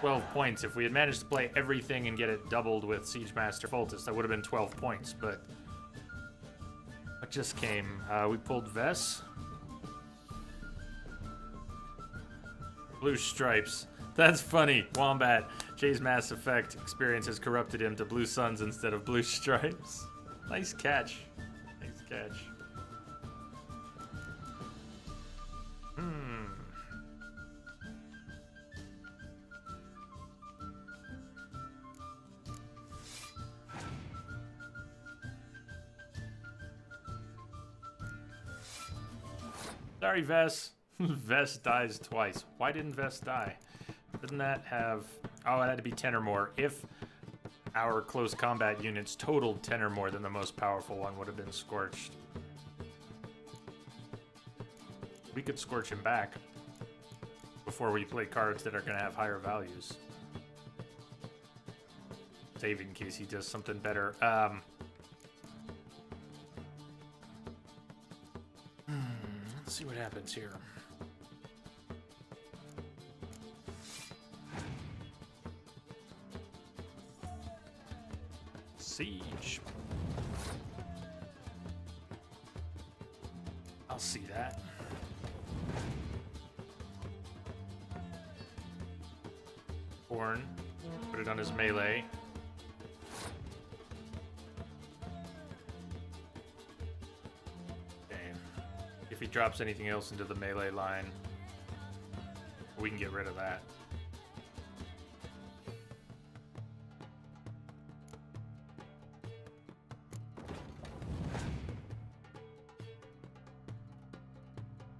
12 points. If we had managed to play everything and get it doubled with Siege Master Foltest, that would have been 12 points. But what just came? We pulled Vess. Blue Stripes. That's funny. Wombat. Jay's Mass Effect experience has corrupted him to Blue Suns instead of Blue Stripes. Nice catch. Nice catch. Sorry, Vess. Vess dies twice. Why didn't Vess die? Doesn't that have... Oh, it had to be 10 or more. If our close combat units totaled 10 or more, then the most powerful one would have been Scorched. We could Scorch him back before we play cards that are going to have higher values. Save in case he does something better. Let's see what happens here. Siege. I'll see that. Horn. Put it on his melee. Okay. If he drops anything else into the melee line, we can get rid of that.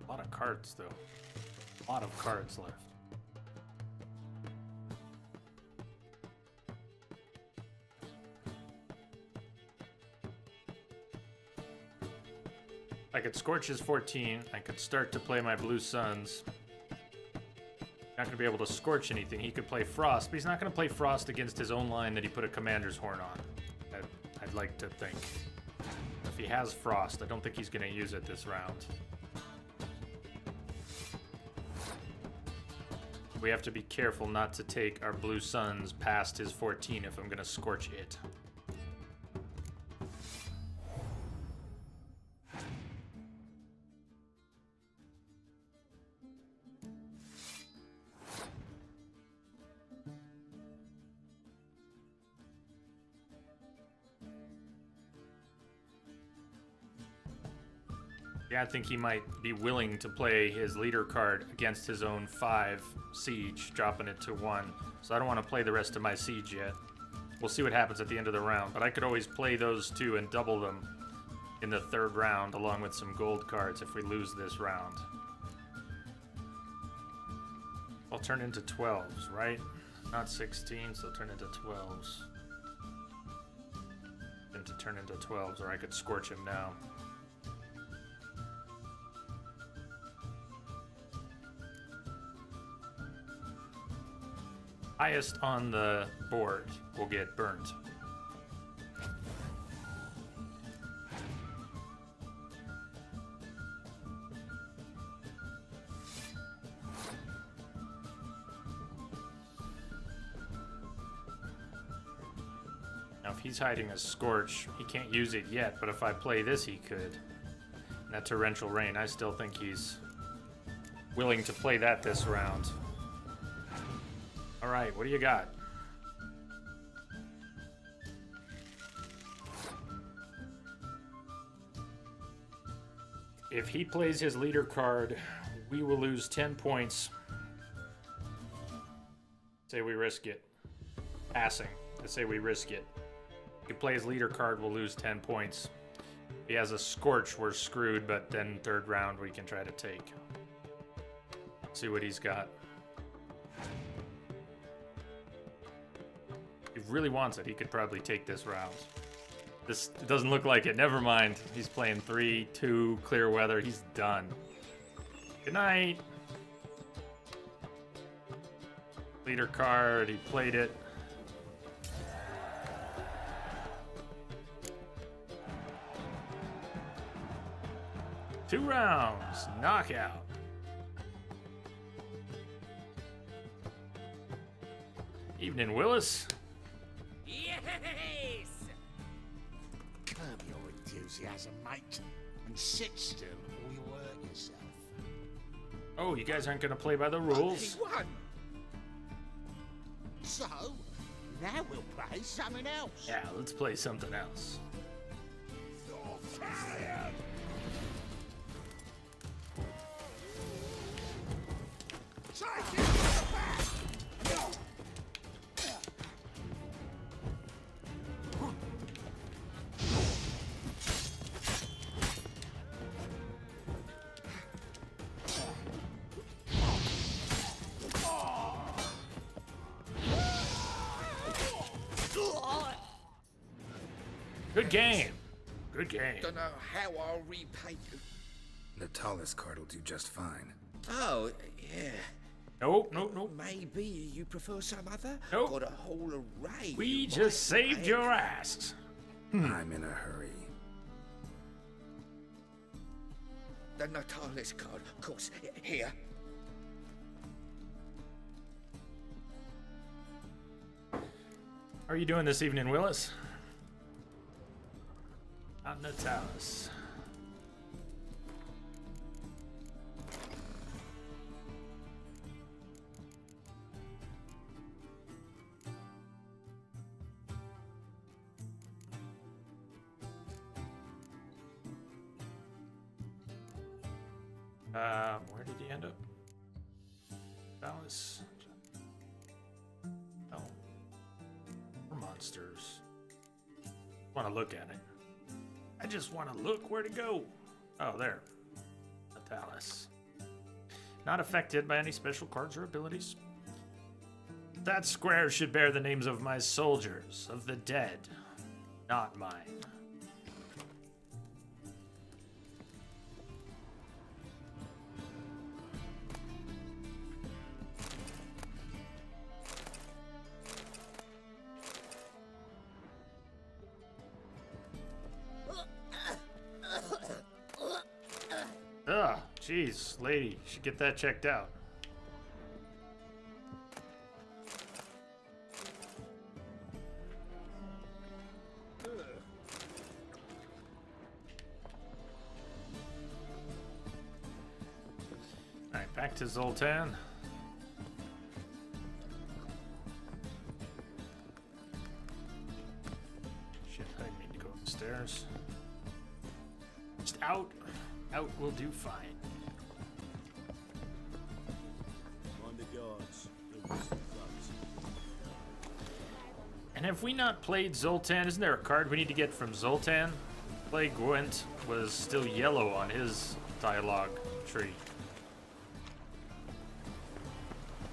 A lot of cards, though. A lot of cards left. I could Scorch his 14. I could start to play my Blue Suns. Not going to be able to Scorch anything. He could play Frost, but he's not going to play Frost against his own line that he put a Commander's Horn on. I'd like to think. If he has Frost, I don't think he's going to use it this round. We have to be careful not to take our Blue Suns past his 14 if I'm going to Scorch it. Yeah, I think he might be willing to play his leader card against his own 5 siege, dropping it to 1. So I don't want to play the rest of my siege yet. We'll see what happens at the end of the round, but I could always play those 2 and double them in the 3rd round along with some gold cards if we lose this round. I'll turn into 12s, right? Not 16s, so turn into 12s. Then to turn into 12s, or I could Scorch him now. Highest on the board will get burnt. if he's hiding a Scorch, he can't use it yet, but if I play this, he could. And that Torrential Rain, I still think he's willing to play that this round. Alright, what do you got? If he plays his leader card, we will lose 10 points. Say we risk it. Passing. I say we risk it. If he plays leader card, we'll lose 10 points. If he has a Scorch, we're screwed, but then third round we can try to take. See what he's got. If he really wants it, he could probably take this round. This doesn't look like it. Never mind. He's playing 3-2 clear weather. He's done. Good night. Leader card. He played it. Two rounds. Knockout. Evening, Willis. Yes! Curb your enthusiasm, mate, and sit still or you'll hurt yourself. Oh, you guys aren't going to play by the rules? He won! So, now we'll play something else. Yeah, let's play something else. You're tired. Take it to the back! Good game. Good game. Don't know how I'll repay you. Natalis card will do just fine. Oh, yeah. Nope, nope, nope. Maybe you prefer some other? Nope. Got a whole array. We you just might saved like. your ass. I'm in a hurry. The Natalis card, of course. Here. How are you doing this evening, Willis? Not Natalis. Where did he end up? Dallas. Oh. More monsters. Want to look at it. I just want to look where to go. Oh, there. Natalis. Not affected by any special cards or abilities. That square should bear the names of my soldiers, of the dead, not mine. Ugh, jeez, lady, you should get that checked out. Alright, back to Zoltan. Shit, I need to go upstairs. Just out. Out will do fine. On the guards. There was some thugs. And have we not played Zoltan? Isn't there a card we need to get from Zoltan? Play Gwent was still yellow on his dialogue tree.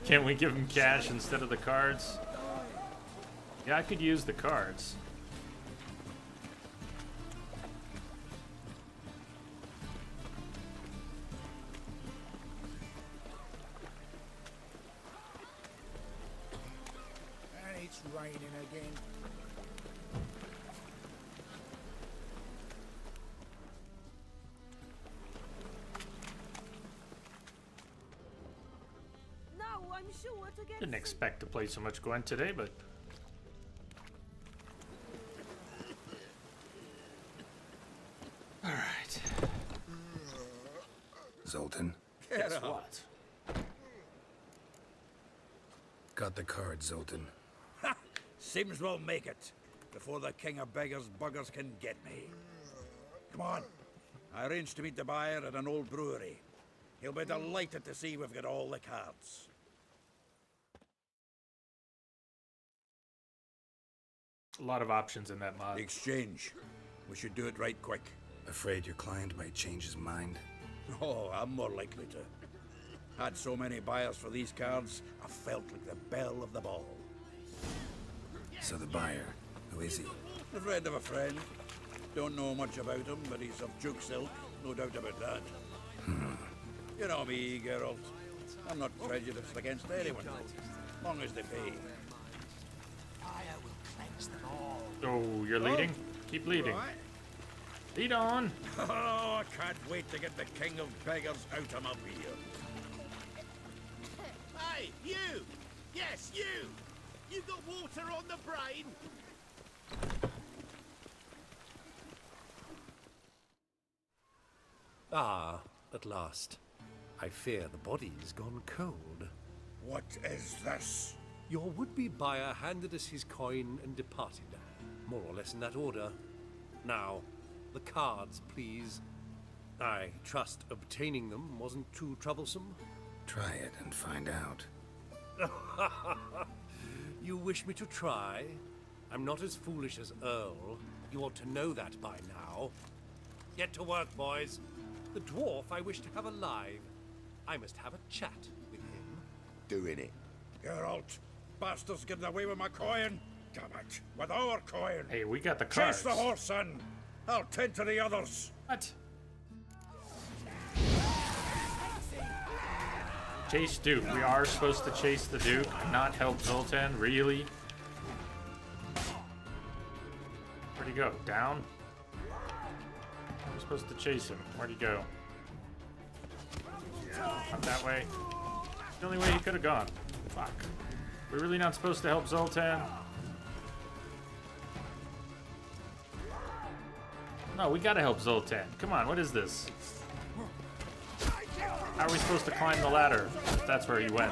Can't we give him cash instead of the cards? Yeah, I could use the cards. And it's raining again. No, I'm sure to get Didn't expect to play so much Gwent today, but All right. Zoltan, Guess what? got the card, Zoltan. Ha! Seems we'll make it before the king of beggars buggers can get me. Come on. I arranged to meet the buyer at an old brewery. He'll be delighted to see we've got all the cards. A lot of options in that mod. Exchange. We should do it right quick. Afraid your client might change his mind? Oh, I'm more likely to. Had so many buyers for these cards, I felt like the belle of the ball. So the buyer, who is he? A friend of a friend. Don't know much about him, but he's of Duke's ilk, no doubt about that. You know me, Geralt. I'm not prejudiced against anyone, as long as they pay. Oh, you're leading? Keep leading. Right. Lead on. Oh, I can't wait to get the king of beggars out of my beer. Hey, you! Yes, you! You got water on the brain? Ah, at last. I fear the body's gone cold. What is this? Your would-be buyer handed us his coin and departed. More or less in that order. Now, the cards, please. I trust obtaining them wasn't too troublesome. Try it and find out. You wish me to try? I'm not as foolish as Earl. You ought to know that by now. Get to work, boys. The dwarf I wish to have alive. I must have a chat with him. Doing it. Geralt, bastards getting away with my coin. Damn it, with our coin. Hey, we got the cards. Chase the horse, son. I'll tend to the others. What? Chase Duke. We are supposed to chase the Duke, not help Zoltan. Really? Where'd he go? Down? We're supposed to chase him. Where'd he go? Not that way. The only way he could have gone. Fuck. We're really not supposed to help Zoltan? No, we gotta help Zoltan. Come on, what is this? How are we supposed to climb the ladder if that's where he went?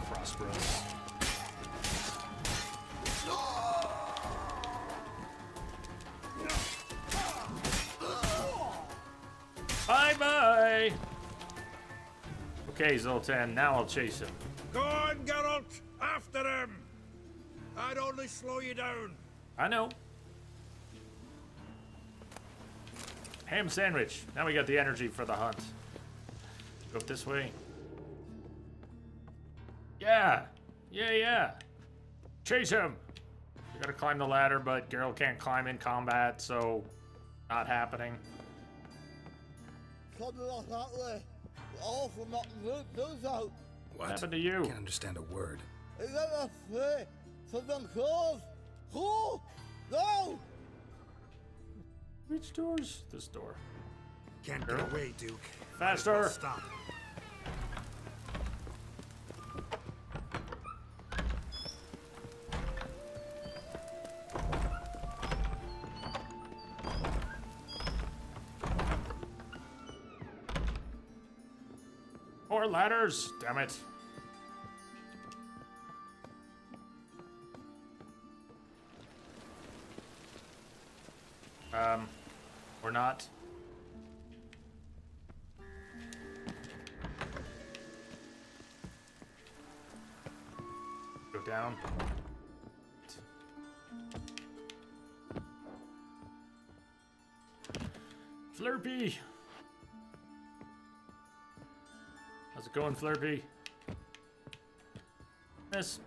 Crossroads. Bye-bye! Okay, Zoltan, now I'll chase him. Go on, Geralt! After him! I'd only slow you down. I know. Ham sandwich. Now we got the energy for the hunt. Go up this way. Yeah. Yeah. Chase him. We gotta climb the ladder, but Geralt can't climb in combat, so not happening. Something like that way. Awful not good, does out. What? Happened to you? Can't understand a word. Is that a fair? Something close. Who? No! Which door's this door? Can't get away, Duke. Faster! Stop. More ladders! Damn it. Or not. Go down. Flurpy! How's it going, Flurpy? This...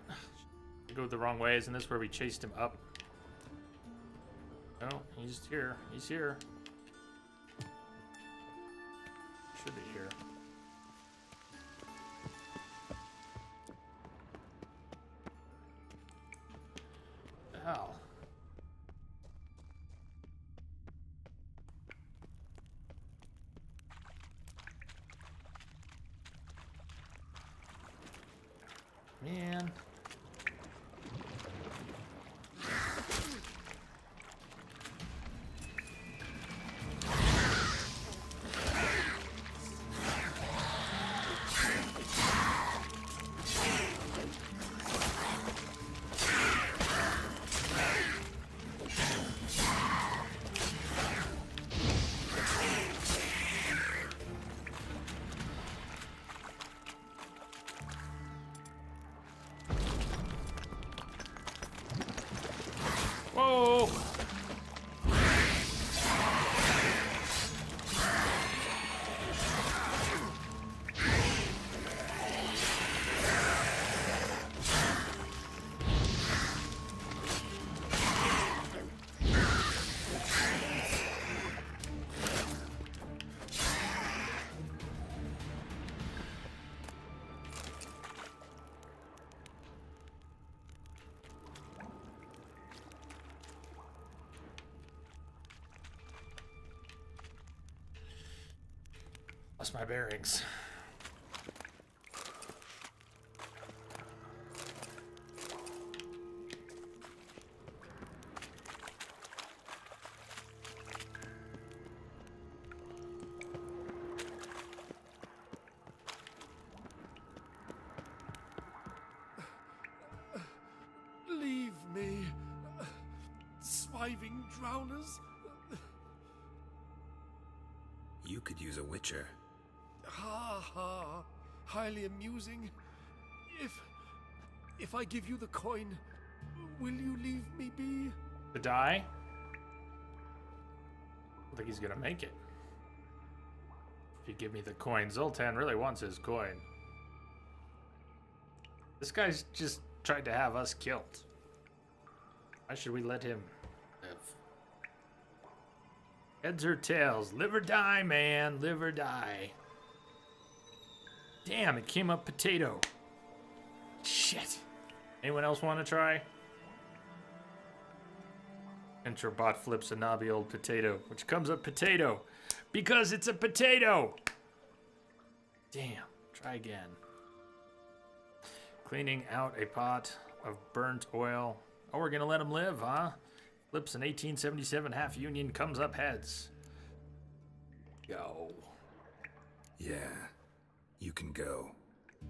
Go the wrong way. Isn't this where we chased him up? No, he's here. He's here. Should be here. The hell? Man. go! Lost my bearings. Leave me, swiving drowners. You could use a witcher. Ha ha, highly amusing. If I give you the coin, will you leave me be? To die? I think he's gonna make it. If you give me the coin, Zoltan really wants his coin. This guy's just tried to have us killed. Why should we let him live? Heads or tails? Live or die, man. Live or die. Damn, it came up potato. Shit. Anyone else want to try? Entrobot flips a knobby old potato, which comes up potato. Because it's a potato! Damn. Try again. Cleaning out a pot of burnt oil. Oh, we're gonna let him live, huh? Flips an 1877 half union, comes up heads. Go. Yeah, you can go.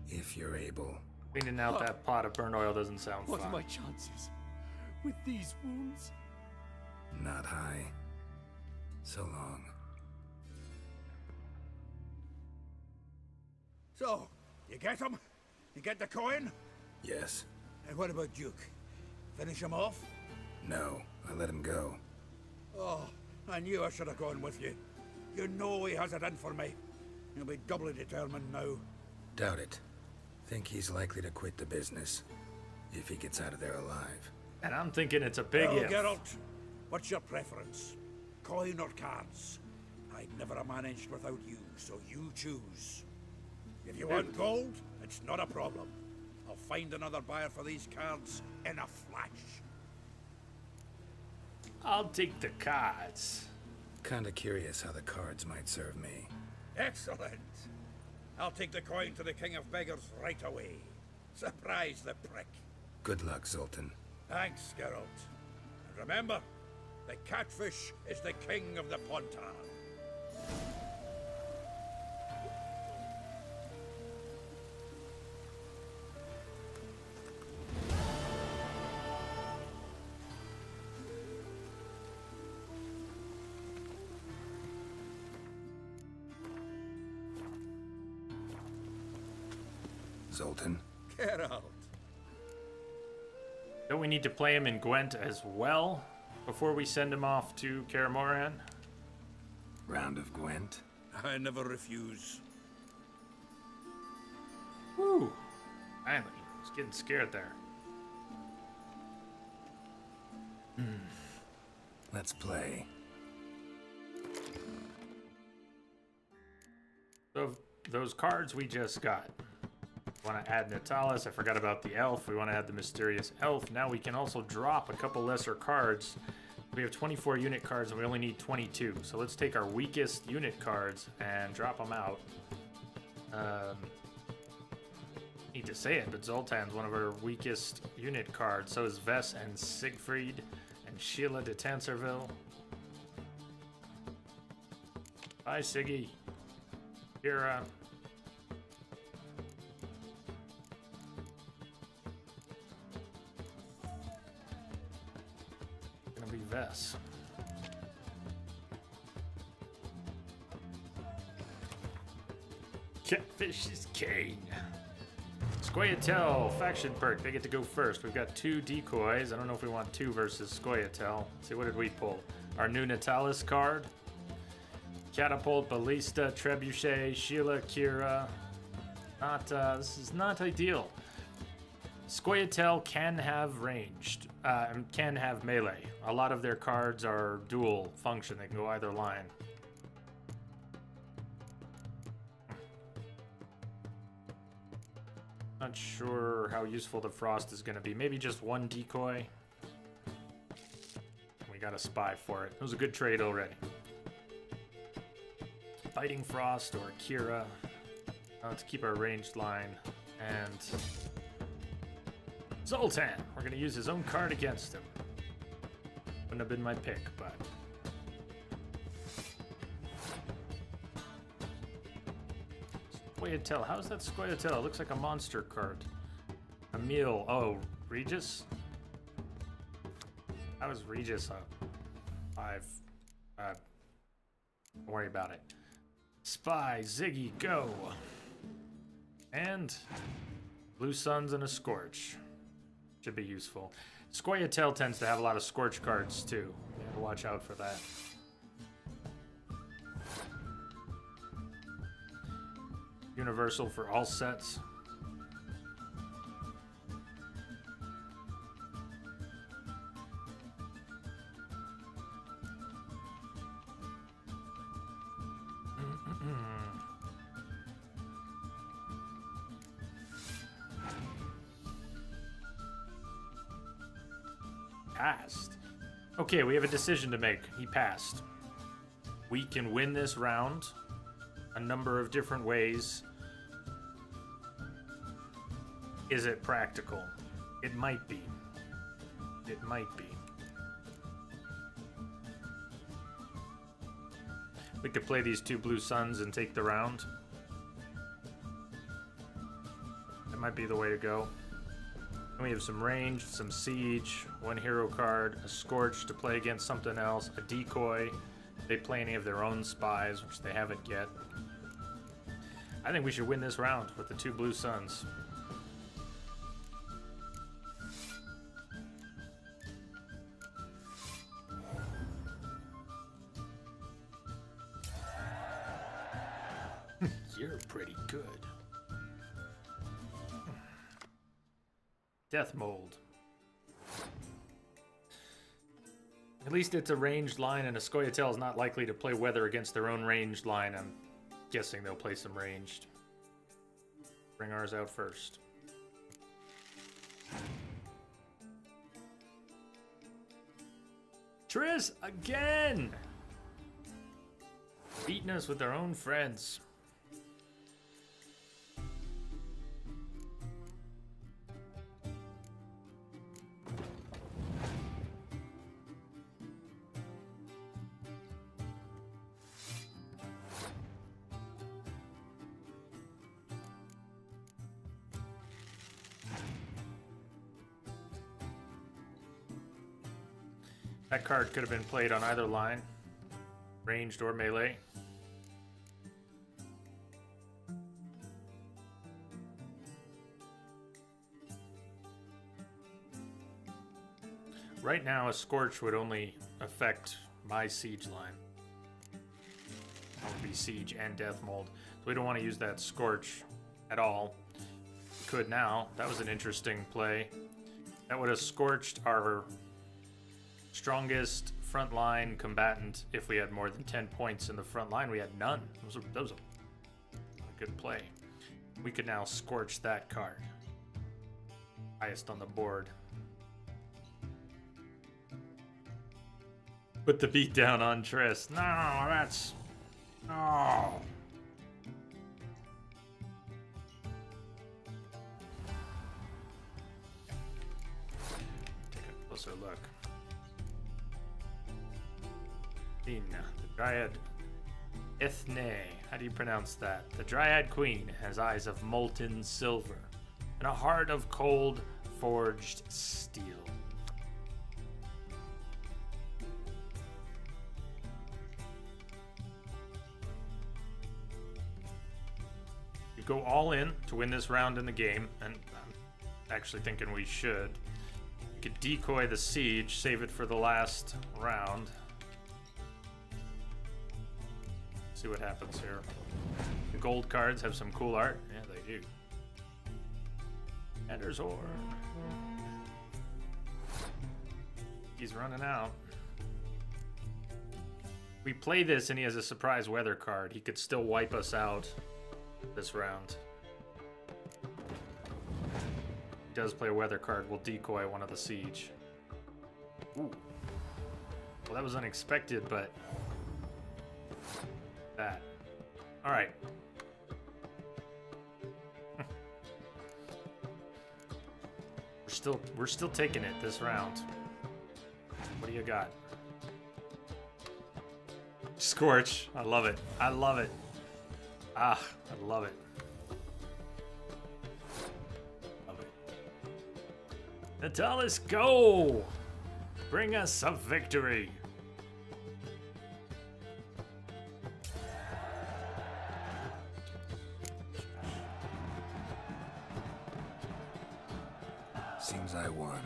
If you're able. Cleaning out that pot of burnt oil doesn't sound What fun. are my chances with these wounds? Not high. So long. So, you get him? You get the coin? Yes. And what about Duke? Finish him off? No, I let him go. Oh, I knew I should have gone with you. You know he has it in for me. He'll be doubly determined now. Doubt it. Think he's likely to quit the business. If he gets out of there alive. And I'm thinking it's a big Well, if. Geralt, what's your preference? Coin or cards? I'd never have managed without you, so you choose. If you want gold, it's not a problem. I'll find another buyer for these cards in a flash. I'll take the cards. Kinda curious how the cards might serve me. Excellent. I'll take the coin to the King of Beggars right away. Surprise the prick. Good luck, Zoltan. Thanks, Geralt. And remember, the catfish is the king of the Pontar. Zoltan? Geralt. Don't we need to play him in Gwent as well before we send him off to Kaer Morhen? Round of Gwent? I never refuse. Whew. Finally. I was getting scared there. Let's play. So those cards we just got. Want to add Natalis. I forgot about the elf. We want to add the mysterious elf. Now we can also drop a couple lesser cards. We have 24 unit cards and we only need 22. So let's take our weakest unit cards and drop them out. Need to say it, but Zoltan's one of our weakest unit cards. So is Vess and Siegfried and Sheila de Tanserville. Bye, Siggy. Kira. Gonna be Vess. Catfish is king. Let's Scoia'tael faction perk. They get to go first. We've got 2 decoys. I don't know if we want 2 versus Scoia'tael. Let's see, what did we pull? Our new Natalis card. Catapult, Ballista, Trebuchet, Sheila, Kira. This is not ideal. Scoia'tael can have ranged, can have melee. A lot of their cards are dual function. They can go either line. Not sure how useful the frost is going to be. Maybe just 1 decoy. We got a spy for it. It was a good trade already. Biting Frost or Kira. Let's keep our ranged line. And Zoltan. We're going to use his own card against him. Wouldn't have been my pick, but... Scoia'tael. How's that Scoia'tael? It looks like a monster card. Emil. Oh, Regis? How is Regis a 5? Don't worry about it. Spy, Ziggy, go! And Blue Suns and a Scorch. Should be useful. Scoia'tael tends to have a lot of Scorch cards too. You have to watch out for that. Universal for all sets. Passed. Okay, we have a decision to make. He passed. We can win this round a number of different ways. Is it practical? It might be. It might be. We could play these 2 Blue Suns and take the round. That might be the way to go. And we have some range, some siege, 1 hero card, a Scorch to play against something else, a decoy. They play any of their own spies, which they haven't yet. I think we should win this round with the 2 Blue Suns. You're pretty good. Death Mold. At least it's a ranged line, and a Scoia'tael is not likely to play weather against their own ranged line. I'm guessing they'll play some ranged. Bring ours out first. Triss again! Beating us with their own friends. That card could have been played on either line, ranged or melee. Right now, a Scorch would only affect my siege line. That would be siege and death mold. So we don't want to use that Scorch at all. We could now. That was an interesting play. That would have scorched our strongest frontline combatant if we had more than 10 points in the front line. We had none. That was a good play. We could now scorch that card. Highest on the board. Put the beat down on Triss. No, that's... Oh. Take a closer look. The Dryad Ethne. How do you pronounce that? The Dryad Queen has eyes of molten silver and a heart of cold forged steel. We go all in to win this round in the game, and I'm actually thinking we should. We could decoy the siege, save it for the last round. See what happens here. The gold cards have some cool art. Yeah, they do. Ender's Horn. He's running out. We play this and he has a surprise weather card. He could still wipe us out this round. He does play a weather card. We'll decoy one of the siege. Ooh. Well, that was unexpected, but that. All right. We're still taking it this round. What do you got? Scorch. I love it. I love it. Ah, I love it. Love it. Natalis, go! Bring us some victory. Seems I won.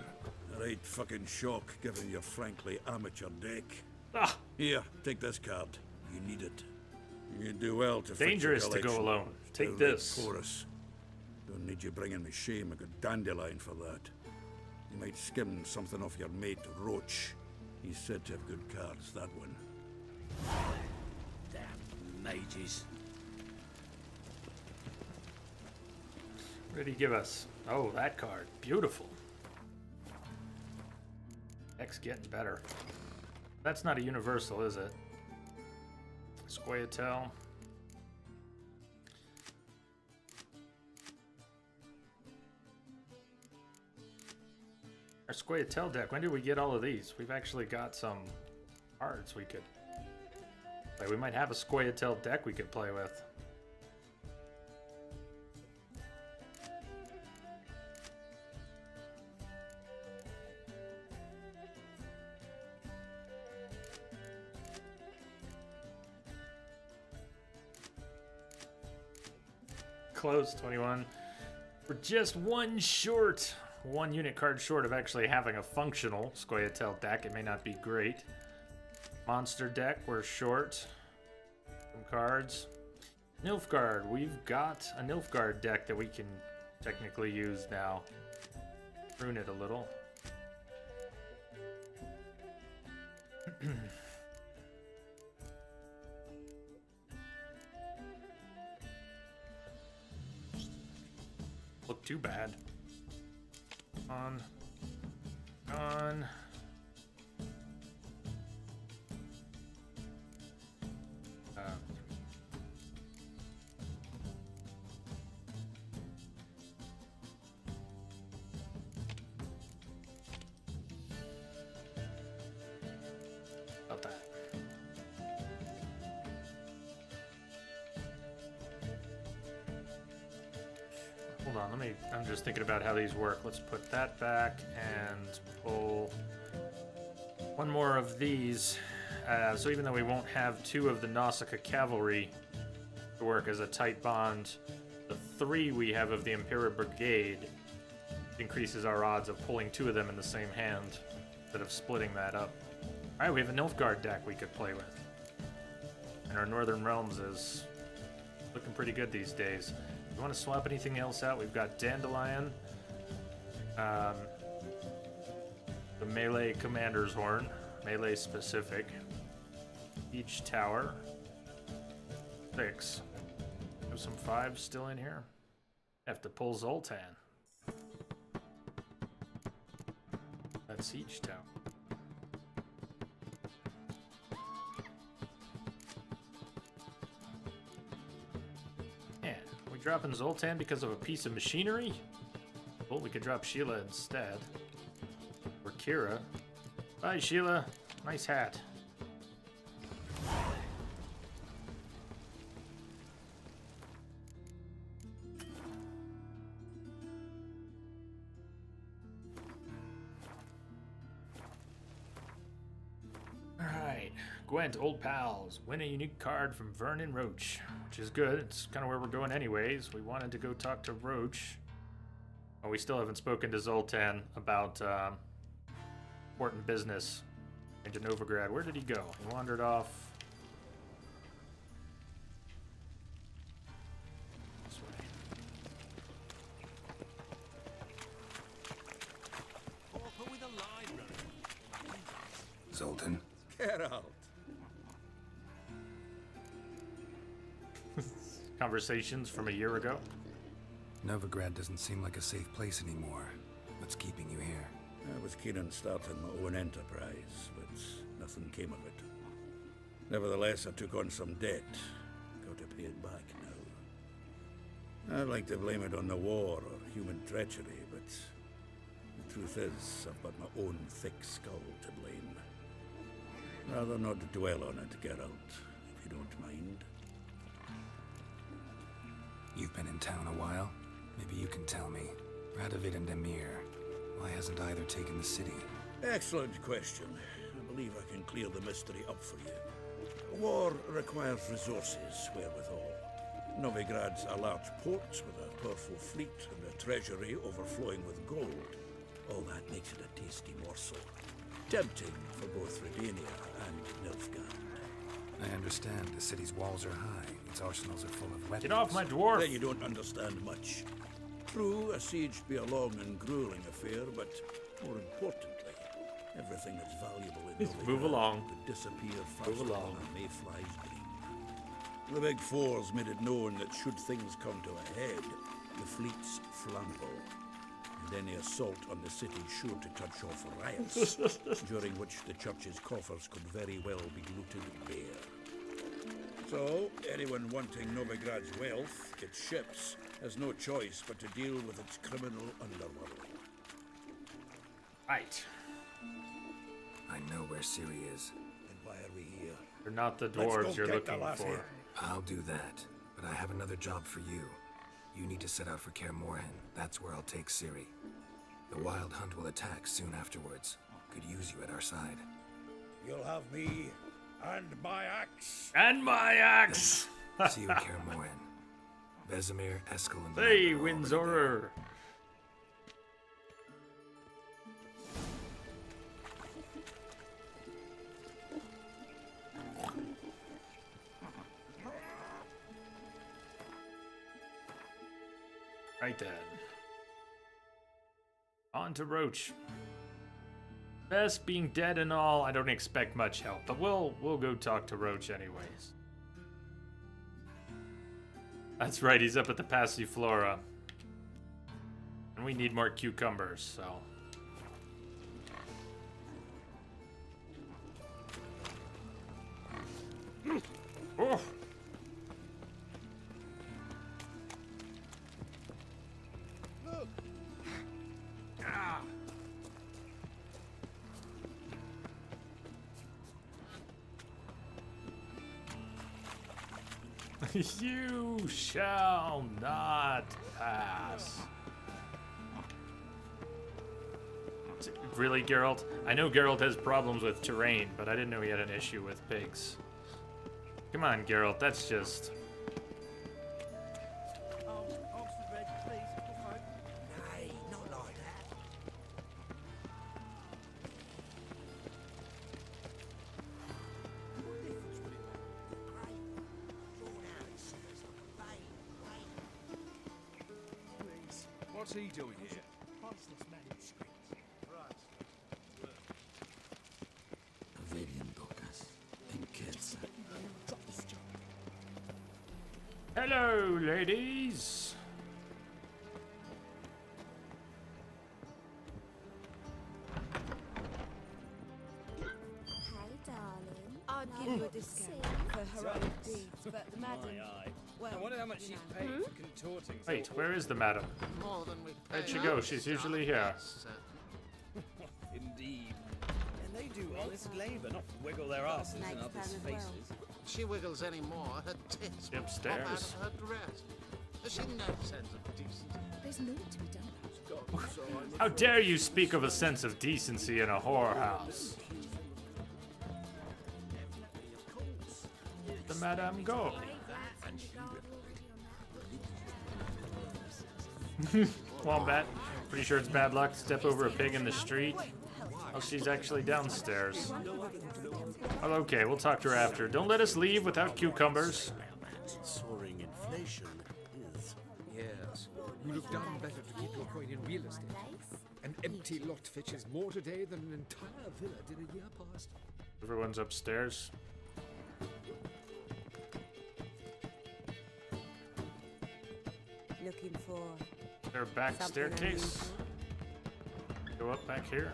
Right fucking shock, given your frankly amateur deck. Ah, Here, take this card. You need it. You do well to fix your dangerous to go collection. alone. Take Downright this. Porous. Don't need you bringing me shame. A good dandelion for that. You might skim something off your mate Roach. He's said to have good cards, that one. Damn mages. What did he give us? Oh, that card. Beautiful. Deck's getting better. That's not a universal, is it? Squayatel. Our Squayatel deck, when did we get all of these? We've actually got some cards we could... Like, we might have a Squayatel deck we could play with. Close, 21. We're just one short. One unit card short of actually having a functional Squayatel deck. It may not be great. Monster deck, we're short. Some cards. Nilfgaard, we've got a Nilfgaard deck that we can technically use now. Prune it a little. Look too bad. On. About that. Hold on, I'm just thinking about how these work. Let's put that back and pull one more of these. So even though we won't have two of the Nausicaa cavalry to work as a tight bond, the three we have of the Imperial Brigade increases our odds of pulling two of them in the same hand instead of splitting that up. Alright, we have a Nilfgaard deck we could play with. And our Northern Realms is looking pretty good these days. You want to swap anything else out? We've got Dandelion, the melee commander's horn, melee specific, each tower, 6. Have some 5s still in here. Have to pull Zoltan. That's each tower. Dropping Zoltan because of a piece of machinery? Well, we could drop Sheila instead. Or Kira. Bye, Sheila. Nice hat. Alright. Gwent, old pals. Win a unique card from Vernon Roach, which is good. It's kind of where we're going anyways. We wanted to go talk to Roach. Oh, we still haven't spoken to Zoltan about important business into Novigrad. Where did he go? He wandered off. This way. With a library. Zoltan? Get out. Conversations from a year ago. Novigrad doesn't seem like a safe place anymore. What's keeping you here? I was keen on starting my own enterprise, but nothing came of it. Nevertheless, I took on some debt. Got to pay it back now. I'd like to blame it on the war or human treachery, but the truth is, I've got my own thick skull to blame. Rather not dwell on it, Geralt, if you don't mind. You've been in town a while? Maybe you can tell me. Radovid and Emir, why hasn't either taken the city? Excellent question. I believe I can clear the mystery up for you. War requires resources wherewithal. Novigrad's a large port with a powerful fleet and a treasury overflowing with gold. All that makes it a tasty morsel. Tempting for both Redania and Nilfgaard. I understand the city's walls are high, its arsenals are full of weapons. Get off my dwarf! Then you don't understand much. True, a siege be a long and grueling affair, but more importantly, everything that's valuable in Move along. would disappear faster Move along. than a mayfly's dream. The Big Four's made it known that should things come to a head, the fleet's flammable, and any assault on the city sure to touch off riots, during which the church's coffers could very well be looted bare. So, anyone wanting Novigrad's wealth, its ships, has no choice but to deal with its criminal underworld. Right. I know where Ciri is. And why are we here? You're not the Let's dwarves go you're get the looking lassie. for. I'll do that, but I have another job for you. You need to set out for Kaer Morhen. That's where I'll take Ciri. The Wild Hunt will attack soon afterwards. Could use you at our side. You'll have me and my axe. And my axe! See you at Kaer Morhen. Vesemir, Eskel, and Hey, Blanca are already Windsor! Right then. On to Roach. Best being dead and all, I don't expect much help, but we'll go talk to Roach anyways. That's right, he's up at the Passiflora. And we need more cucumbers, so. Oh. Ah. You shall not pass. Really, Geralt? I know Geralt has problems with terrain, but I didn't know he had an issue with pigs. Come on, Geralt, that's just... Nay, not like that. What's he doing here? Hello, ladies! Hey, darling. I'd give you a discount for heroic deeds, but the madam... Well, I wonder how much you she's know. paid for contorting. so Wait, where is the madam? More than we Where'd she go? She's usually here. Indeed. And they do honest labour, not wiggle their asses in Snakes others' down as well. faces. She wiggles any more, her tits She pop upstairs? out of her dress. Has she no sense of decency? There's naught to be done. How dare you speak of a sense of decency in a whorehouse? madam go? Wombat. Pretty sure it's bad luck to step over a pig in the street. Oh, she's actually downstairs. Oh, okay, we'll talk to her after. Don't let us leave without cucumbers. Soaring inflation is. Yes, you'd have done better to keep your coin in real estate. An empty lot fetches more today than an entire villa did a year past. Everyone's upstairs. Looking for Their back something staircase. Go up back here.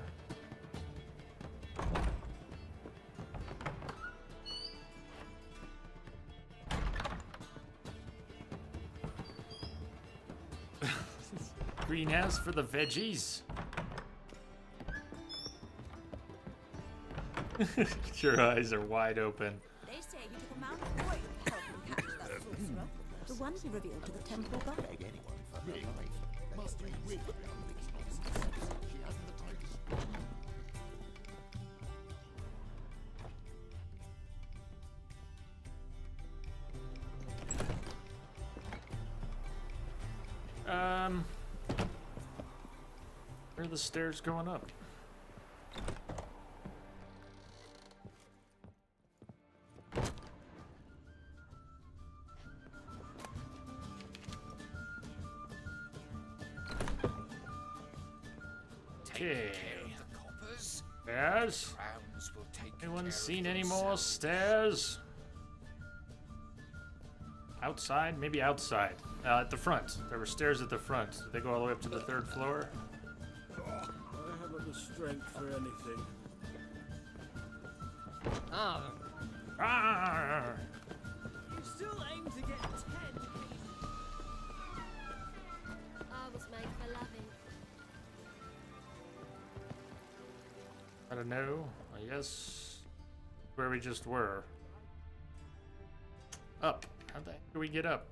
Greenhouse for the veggies. Your eyes are wide open. They say you took a mound of oil to help him catch that sorcerer. The one he revealed to the temple god. Where are the stairs going up? Okay. Stairs? Anyone seen any more stairs? Outside? Maybe outside. At the front. There were stairs at the front. Did they go all the way up to the 3rd floor? I haven't the strength for anything. Ah. Arr! You still aim to get 10. I was made for loving. I don't know. I guess where we just were. Up. How the heck do we get up?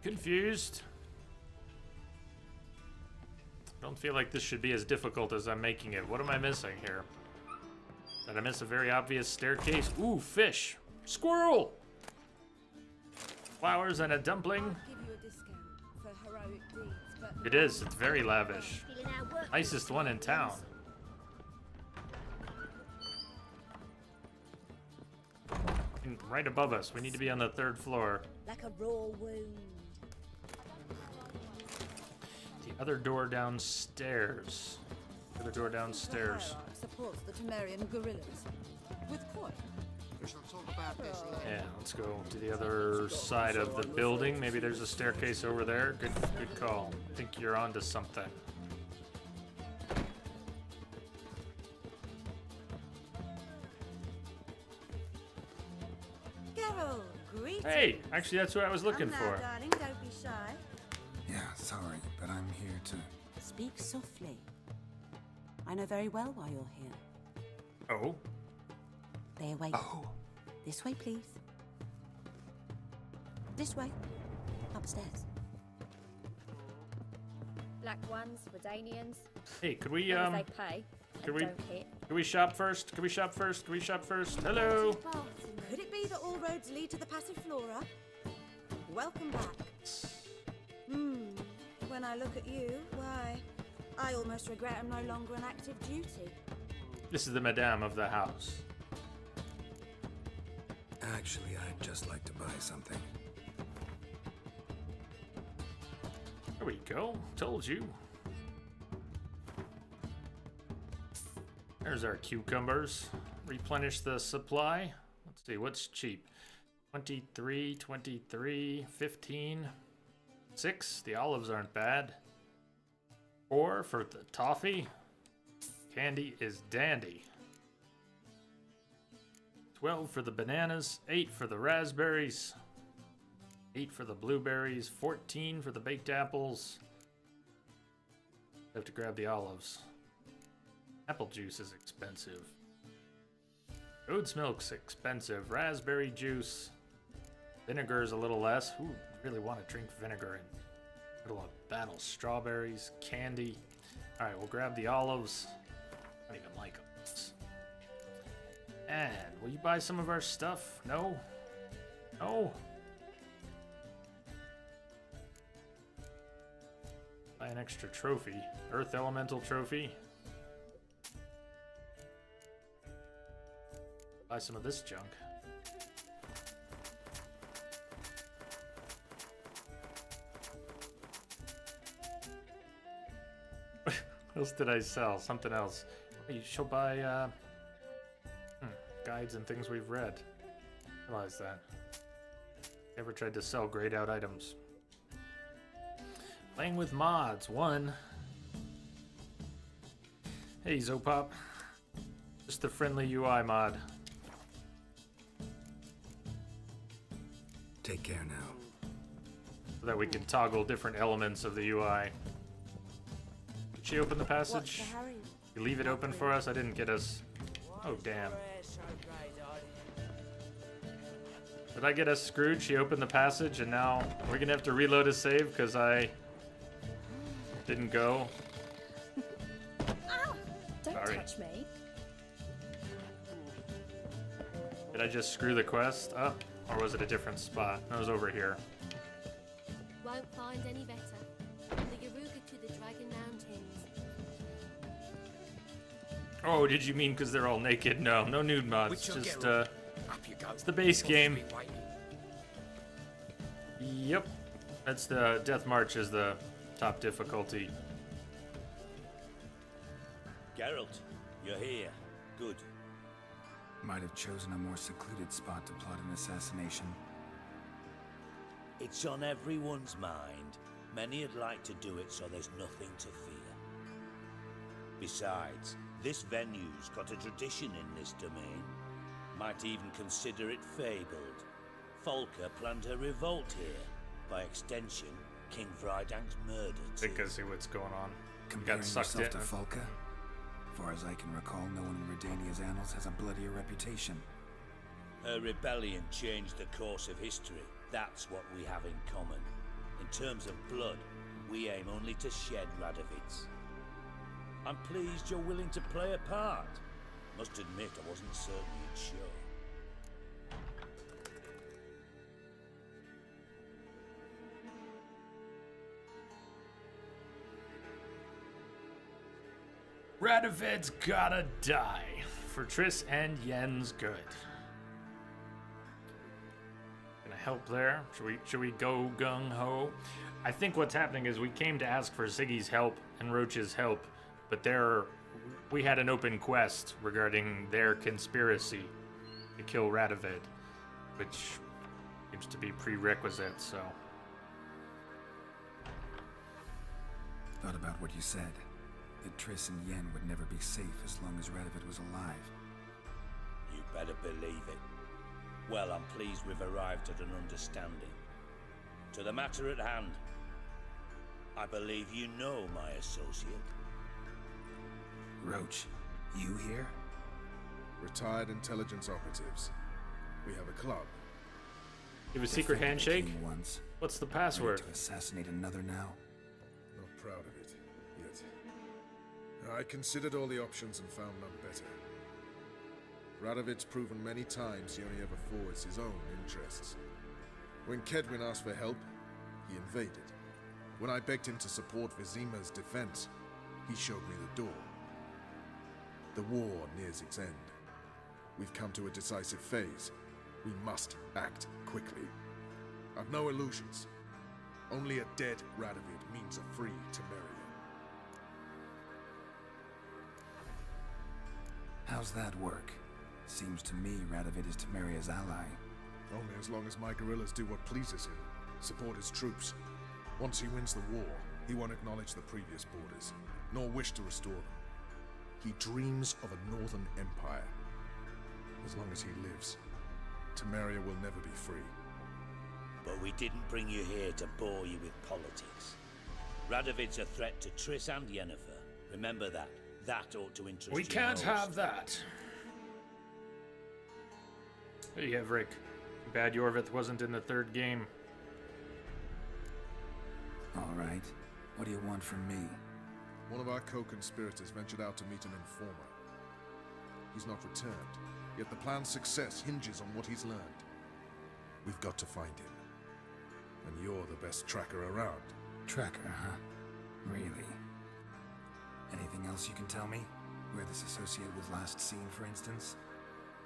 Confused. Don't feel like this should be as difficult as I'm making it. What am I missing here? Did I miss a very obvious staircase? Ooh, fish! Squirrel! Flowers and a dumpling. I'll give you a discount for heroic deeds, but It is. It's very lavish. Nicest one in town. And right above us. We need to be on the 3rd floor. like a raw wound. The other door downstairs. The other door downstairs. The hierarch supports the Temerian guerrillas with coin. We shall talk about this later. Yeah, let's go to the other side of the building. Maybe there's a staircase over there. Good call. I think you're onto something. Geralt, greetings. Hey, actually, that's what I was looking Come for. now, darling, don't be shy. Yeah, sorry, but I'm here to... Speak softly. I know very well why you're here. Oh? They await. Oh. This way, please. This way. Upstairs. Black ones, Redanians. Hey, could we, As long as they pay. Could and we, don't hit. could we shop first? Could we shop first? Could we shop first? Hello? Could it be that all roads lead to the Passiflora? Welcome back. When I look at you, why, I almost regret I'm no longer on active duty. This is the madame of the house. Actually, I'd just like to buy something. There we go. Told you. There's our cucumbers. Replenish the supply. Let's see, what's cheap? 23, 23, 15, 6. The olives aren't bad. 4 for the toffee. Candy is dandy. 12 for the bananas. 8 for the raspberries. 8 for the blueberries. 14 for the baked apples. Have to grab the olives. Apple juice is expensive. Oats milk's expensive. Raspberry juice. Vinegar is a little less. Ooh, really want to drink vinegar in the middle of battle. Strawberries, candy. All right, we'll grab the olives. I don't even like them. And will you buy some of our stuff? No? No? Buy an extra trophy. Earth Elemental trophy. Buy some of this junk. What else did I sell? Something else. You shall buy guides and things we've read. Realize that. Never tried to sell grayed out items. Playing with mods. 1. Hey, Zopop. Just the friendly UI mod. Take care now. So that we can toggle different elements of the UI. Did she open the passage? You leave it open for us? I didn't get us... Oh, damn. Did I get us screwed? She opened the passage and now we're gonna have to reload a save because I didn't go. Ow! Don't Sorry. touch me. Did I just screw the quest up? Or was it a different spot? No, it was over here. Won't find any better. The Yaruga to the Dragon Mountains. Oh, did you mean because they're all naked? No, no nude mods. Just, it's the base game. Yep. That's the Death March is the top difficulty. Geralt, you're here. Good. Might have chosen a more secluded spot to plot an assassination. It's on everyone's mind. Many would like to do it so there's nothing to fear. Besides, this venue's got a tradition in this domain. Might even consider it fabled. Folker planned a revolt here. By extension, King Vrydank's murder too. I think I see what's going on. Comparing Got sucked yourself in. to Folka? Far as I can recall, no one in Redania's annals has a bloodier reputation. Her rebellion changed the course of history. That's what we have in common. In terms of blood, we aim only to shed Radovid's. I'm pleased you're willing to play a part. Must admit, I wasn't certain you'd show. Radovid's gotta die for Triss and Yen's good. Gonna help there. Should we go gung ho? I think what's happening is we came to ask for Ziggy's help and Roach's help, but we had an open quest regarding their conspiracy to kill Radovid, which seems to be prerequisite. So Thought about what you said. That Triss and Yen would never be safe as long as Radovid was alive. You better believe it. Well, I'm pleased we've arrived at an understanding. To the matter at hand. I believe you know my associate. Roach, you here? Retired intelligence operatives. We have a club. You have a secret handshake? What's the password? To assassinate another now? Not proud of it, yet. I considered all the options and found none better. Radovid's proven many times he only ever forwards his own interests. When Kedwin asked for help, he invaded. When I begged him to support Vizima's defense, he showed me the door. The war nears its end. We've come to a decisive phase. We must act quickly. I've no illusions. Only a dead Radovid means a free Temeria. How's that work? Seems to me Radovid is Temeria's ally. Only as long as my guerrillas do what pleases him, support his troops. Once he wins the war, he won't acknowledge the previous borders, nor wish to restore them. He dreams of a northern empire. As long as he lives, Temeria will never be free. But we didn't bring you here to bore you with politics. Radovid's a threat to Triss and Yennefer. Remember that. That ought to interest you. We can't most. have that. There you have Rick. Bad Yorvith wasn't in the third game. All right. What do you want from me? One of our co-conspirators ventured out to meet an informer. He's not returned. yet the plan's success hinges on what he's learned. We've got to find him. And you're the best tracker around. Tracker, huh? Really? Anything else you can tell me? Where this associate was last seen, for instance?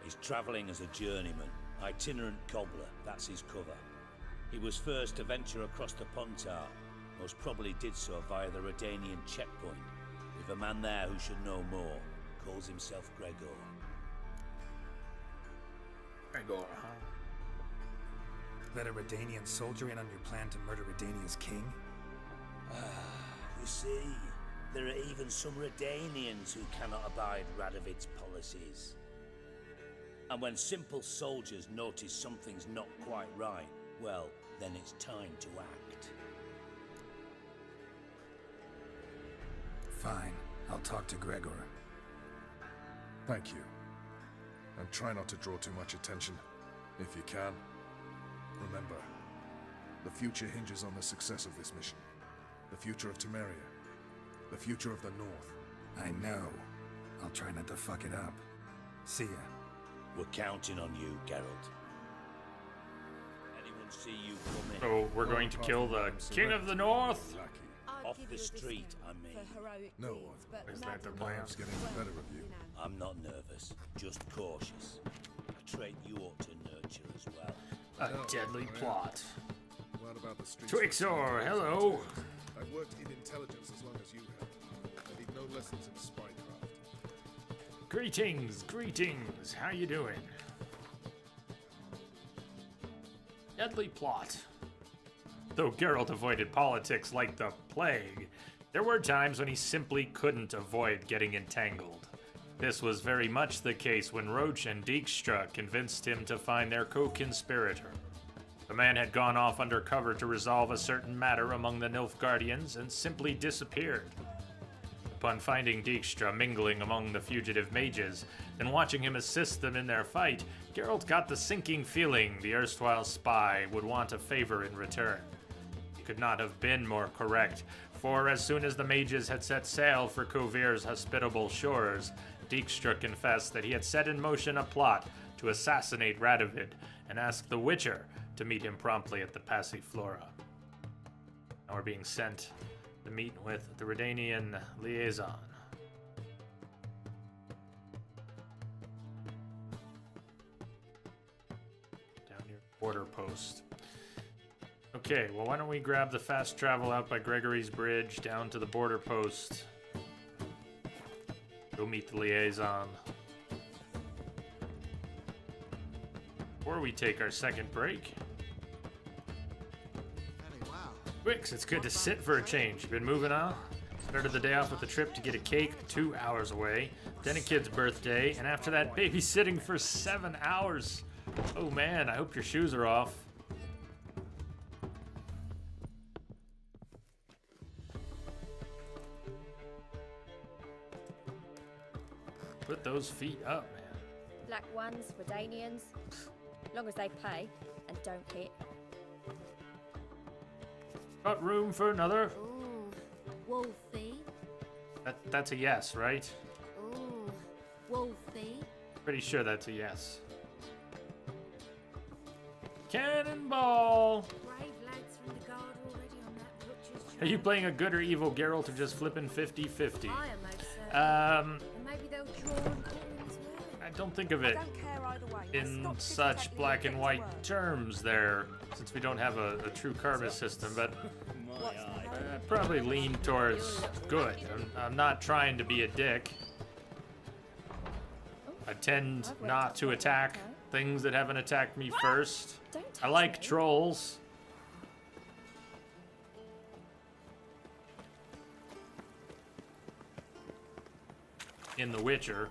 He's travelling as a journeyman, itinerant cobbler, that's his cover. He was first to venture across the Pontar, most probably did so via the Redanian checkpoint. With a man there who should know more, calls himself Gregor. Gregor, huh? Let a Redanian soldier in on your plan to murder Redania's king? You see, there are even some Redanians who cannot abide Radovid's policies. And when simple soldiers notice something's not quite right, well, then it's time to act. Fine. I'll talk to Gregor. Thank you. And try not to draw too much attention, if you can. Remember, the future hinges on the success of this mission. The future of Temeria. The future of the North. I know. I'll try not to fuck it up. See ya. We're counting on you, Geralt. Anyone see you come in? So we're going to kill the King of the North? Off the street, I mean. No one. Is that the plan? It's getting the better of you. I'm not nervous, just cautious. A trait you ought to nurture as well. A deadly plot. What about the streets? Twixor, hello. I've worked in intelligence as long as you have. I need no lessons in spycraft. Greetings, greetings. How you doing? Deadly plot. Though Geralt avoided politics like the plague, there were times when he simply couldn't avoid getting entangled. This was very much the case when Roach and Dijkstra convinced him to find their co-conspirator. The man had gone off undercover to resolve a certain matter among the Nilfgaardians and simply disappeared. Upon finding Dijkstra mingling among the fugitive mages and watching him assist them in their fight, Geralt got the sinking feeling the erstwhile spy would want a favor in return. He could not have been more correct, for as soon as the mages had set sail for Kovir's hospitable shores, Dijkstra confessed that he had set in motion a plot to assassinate Radovid and asked the Witcher to meet him promptly at the Passiflora. Now we're being sent to meet with the Redanian liaison. Down near border post. Okay, well, why don't we grab the fast travel out by Gregory's Bridge down to the border post. Go meet the liaison. Before we take our second break. Wix, it's good to sit for a change. Been moving on? Started the day off with a trip to get a cake 2 hours away, then a kid's birthday, and after that, babysitting for 7 hours. Oh man, I hope your shoes are off. Put those feet up, man. Black ones, Redanians, long as they pay and don't hit. Got room for another? Ooh, Wolfie. That's a yes, right? Ooh, Wolfie. Pretty sure that's a yes. Cannonball! Brave lads from the guard already on that butcher's Are you playing a good or evil Geralt or just flipping 50-50? I am most certain. And maybe they'll draw and call him as well. I don't think of it in such black and white terms there, since we don't have a true karma system, but I'd probably lean towards good. I'm not trying to be a dick. I tend not to attack things that haven't attacked me first. I like trolls. In The Witcher.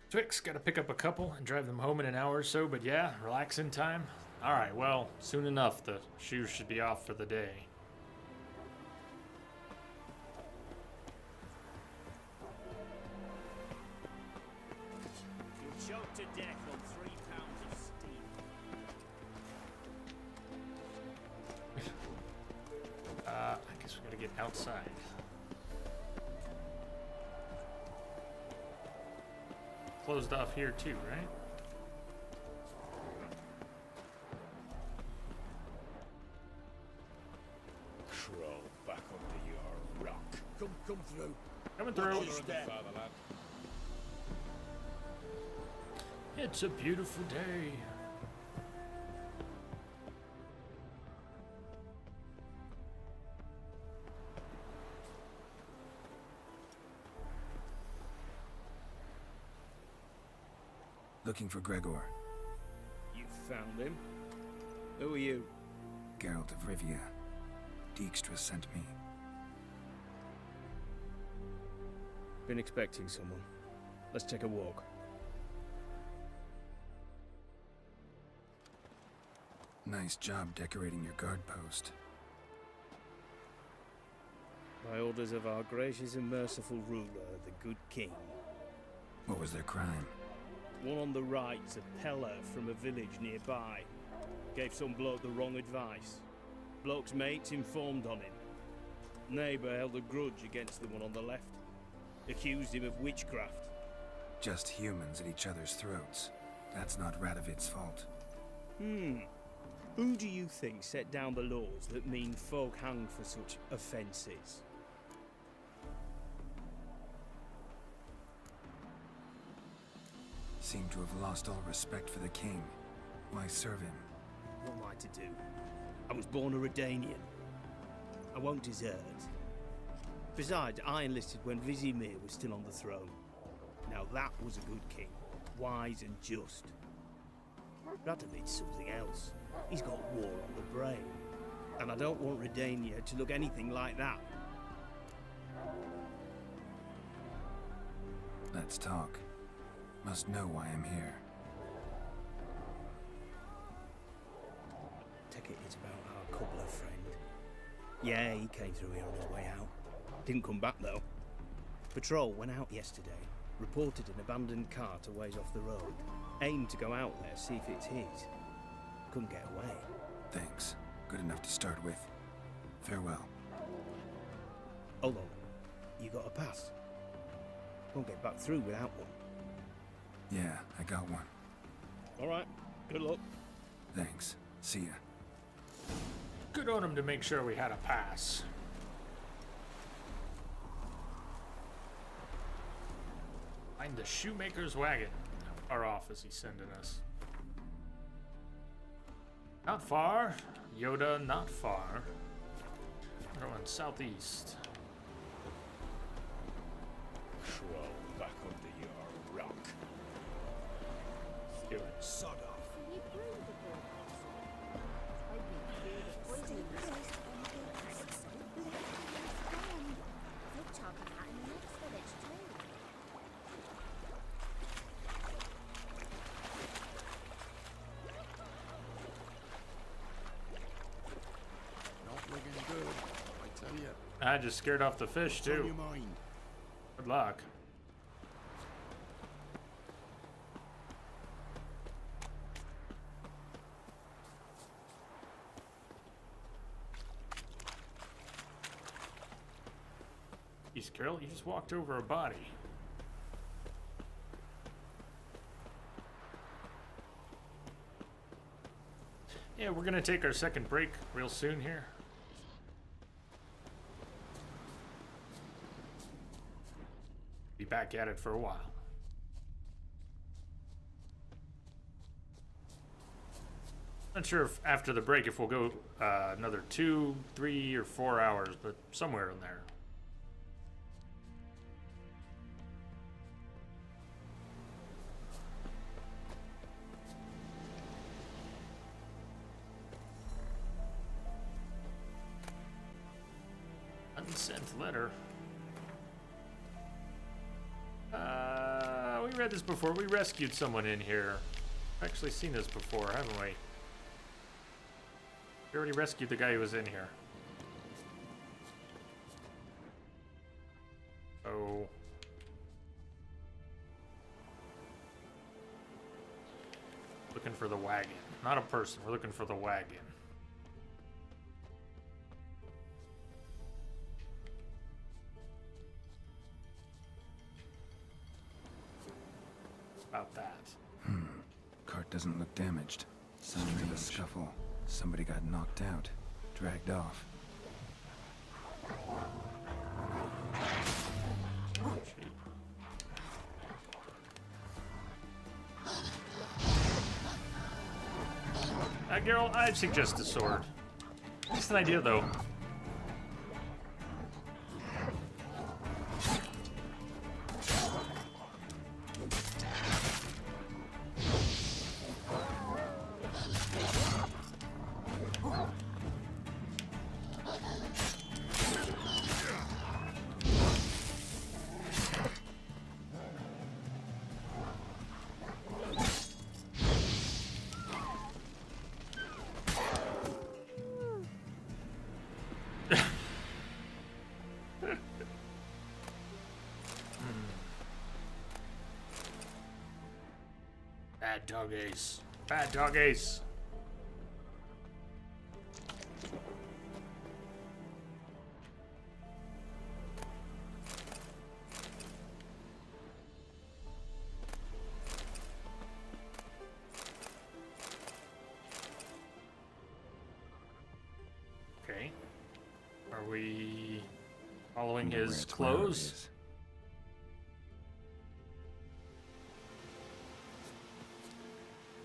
Twix, gotta pick up a couple and drive them home in an hour or so, but yeah, relaxing time. Alright, well, soon enough, the shoes should be off for the day. You'll choke to death on 3 pounds of steam. So we gotta get outside. Closed off here too, right? Crawl back under your rock. Come through. Coming through. Honor of the fatherland. It's a beautiful day. Looking for Gregor. You found him? Who are you? Geralt of Rivia. Dijkstra sent me. Been expecting someone. Let's take a walk. Nice job decorating your guard post. By orders of our gracious and merciful ruler, the good king. What was their crime? One on the right's a peller from a village nearby. Gave some bloke the wrong advice. Bloke's mates informed on him. Neighbour held a grudge against the one on the left. Accused him of witchcraft. Just humans at each other's throats. That's not Radovit's fault. Who do you think set down the laws that mean folk hang for such offences? Seem to have lost all respect for the king. Why serve him? What am I to do? I was born a Redanian. I won't desert. Besides, I enlisted when Vizimir was still on the throne. Now that was a good king. Wise and just. Radovit's something else. He's got war on the brain. And I don't want Redania to look anything like that. Let's talk. Must know why I'm here. Take it it's about our cobbler friend. Yeah, he came through here on his way out. Didn't come back though. Patrol went out yesterday. Reported an abandoned cart a ways off the road. Aimed to go out there, see if it's his. Couldn't get away. Thanks. Good enough to start with. Farewell. Hold on. You got a pass? Won't get back through without one. Yeah, I got one. Alright. Good luck. Thanks. See ya. Good on him to make sure we had a pass. Find the shoemaker's wagon. How far off is he sending us? Not far. Yoda, not far. We're going southeast. Crawl back under your rock. Let's do it. Sod off. I just scared off the fish too. On your mind. Good luck. Jeez, Carol, you just walked over a body. Yeah, we're gonna take our second break real soon here. Be back at it for a while. Not sure if after the break if we'll go another 2, 3, or 4 hours, but somewhere in there. Unsent letter. We read this before. We rescued someone in here. I've actually seen this before, haven't we? We already rescued the guy who was in here. So... looking for the wagon. Not a person, we're looking for the wagon. about that. Cart doesn't look damaged. Sounded like a scuffle. Somebody got knocked out, dragged off. Girl, I'd suggest a sword. Just an idea, though. Bad doggies. Bad doggies. Okay. Are we following his clothes?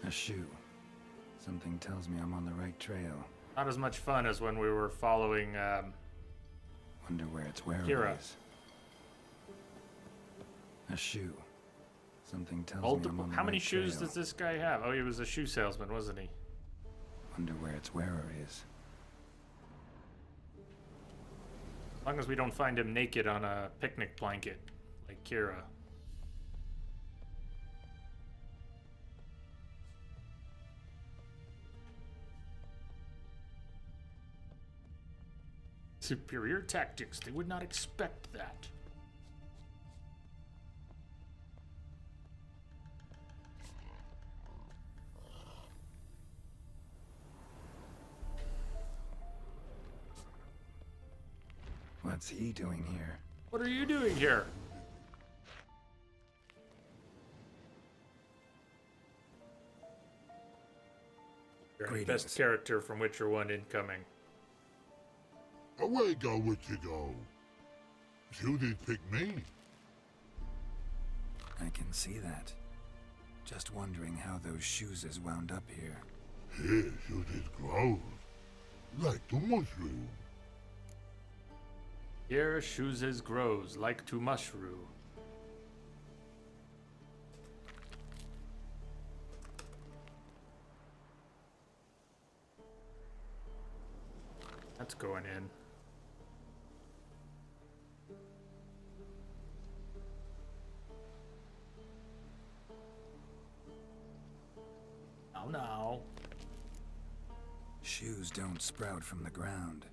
A shoe. Something tells me I'm on the right trail. Not as much fun as when we were following, Wonder where its wearer Kira. is. A shoe. Something tells me Multiple. I'm on the How many right shoes trail. does this guy have? Oh, he was a shoe salesman, wasn't he? Wonder where its wearer is. As long as we don't find him naked on a picnic blanket, like Kira. Superior tactics. They would not expect that. What's he doing here? What are you doing here? You're the Greetings. best character from Witcher 1 incoming. Away go, Witcher go. You did pick me. I can see that. Just wondering how those shoes is wound up here. Here you did grow. Like the mushroom. Here shoes grows like to mushroom. That's going in. Oh no. Shoes don't sprout from the ground.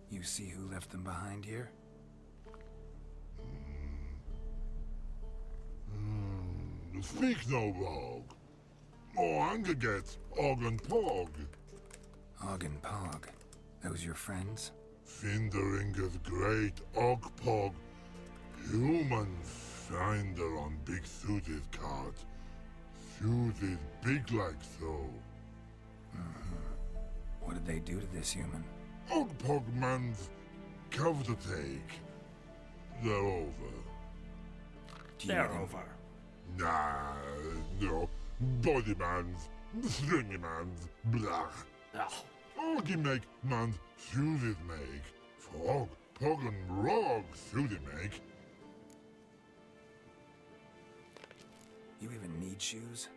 You see who left them behind here? Speak no rogue. More anger gets Og and Pog. Og and Pog. Those your friends? Finderinger's great Og Pog. Human finder on big suited cart. Suited big like so. What did they do to this human? Og Pog man's cover to take. They're over. They're over. Nah, no. Body man's, stringy man's, blah. Oggy make man's suited make. Frog, Pog and Rog suited make. You even need shoes?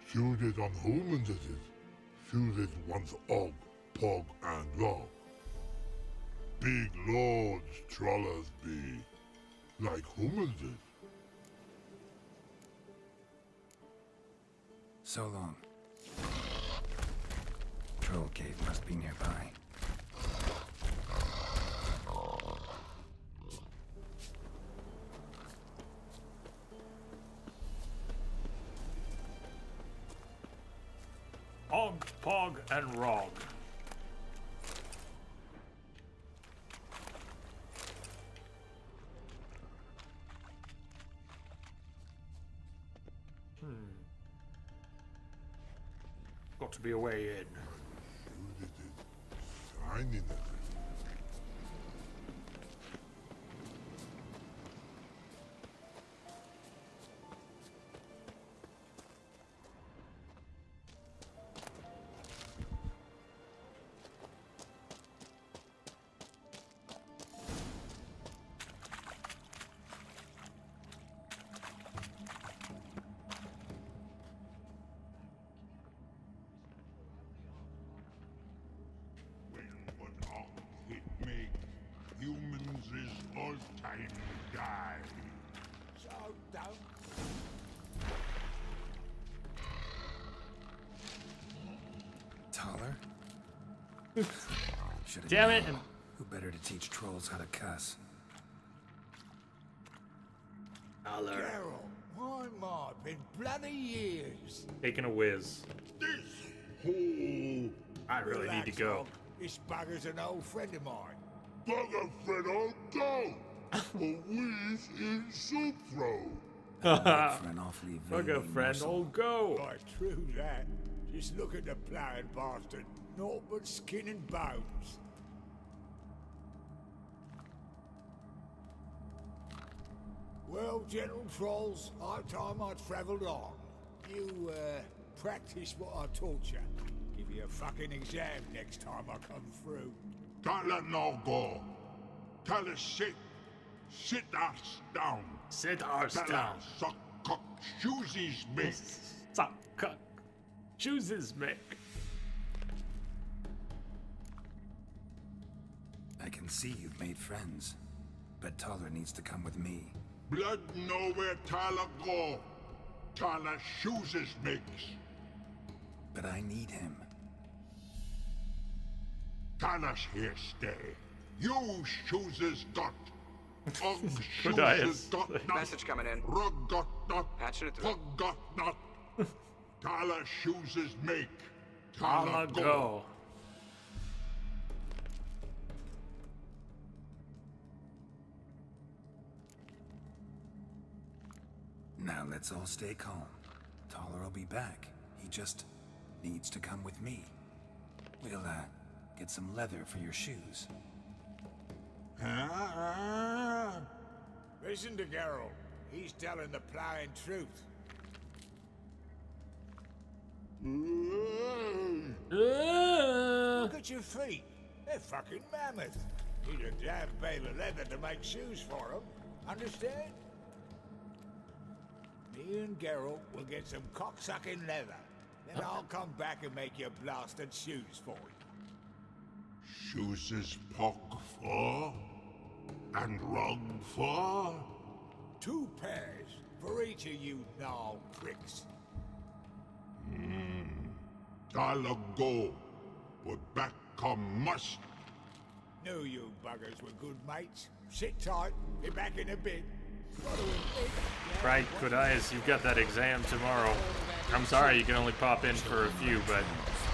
Suited on humans it is. Suited once Og, Pog and Rog. Big lords trollers be. Like humans is. So long. Troll cave must be nearby. Og, Pog, and Rog. Got to be a way in. Signing it. Humans is all time die. So don't. Taller? Should've Damn it! known. Who better to teach trolls how to cuss? Carol, my mod, been bloody years. Taking a whiz. Oh, I really need to Relax, go. Hog. This bugger's an old friend of mine. bugger friend, I'll go. A whiz in soup throw. For an awfully Fuck a vain friend, morsel. oh go. Right, true that. Just look at the ploughing bastard. Naught but skin and bones. Well, General Trolls, high time I travelled on. You, practice what I taught you. Give you a fucking exam next time I come through. Can't let no go. Tell us sit us down. Sit us Tell down. us suck cock shoesies me. Suck cock. Chooses Mick. I can see you've made friends, but Taller needs to come with me. Blood nowhere Tyler go. Tyler shoesies makes. But I need him. Tyler's here stay. You chooses got. Ugg Good eye, chooses got not. Message coming in. Rug got not. Patching it through. Pug got not. Tyler chooses make. I'ma Tyler go. Now let's all stay calm. Taller will be back. He just needs to come with me. We'll, get some leather for your shoes. Listen to Geralt. He's telling the ploughing truth. Look at your feet. They're fucking mammoth. Need a damn bale of leather to make shoes for them. Understand? Me and Geralt will get some cocksucking leather. Then I'll come back and make your blasted shoes for you. Chooses pug for and rug for. 2 pairs for each of you gnarled pricks. Tyler go, but back come must. Knew you buggers were good mates. Sit tight, be back in a bit. Right, good eyes. You've got that exam tomorrow. I'm sorry you can only pop in for a few, but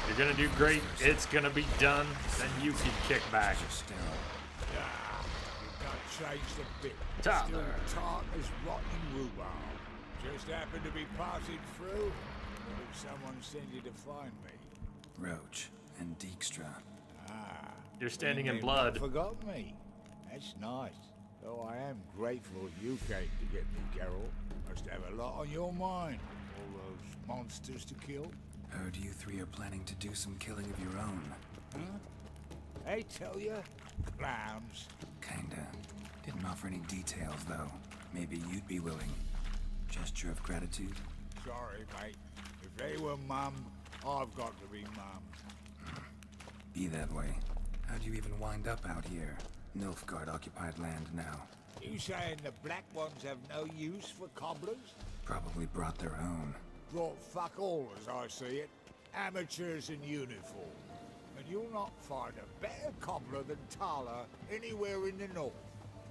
you're gonna do great. It's gonna be done. Then you can kick back. You've done changed a bit. Tyler. Still tart as rotten rhubarb. Just happened to be passing through. What did someone send you to find me? Roach and Dijkstra. You're standing You in may blood. not forgot me. That's nice. Though I am grateful you came to get me, Geralt. Must have a lot on your mind. All those monsters to kill. Heard you 3 are planning to do some killing of your own. Huh? They tell you? Clowns. Kinda. Didn't offer any details, though. Maybe you'd be willing. Gesture of gratitude? Sorry, mate. If they were mum, I've got to be mum. Be that way. How'd you even wind up out here? Nilfgaard occupied land now. You saying the black ones have no use for cobblers? Probably brought their own. Brought fuck all as I see it. Amateurs in uniform. And you'll not find a better cobbler than Tala anywhere in the north.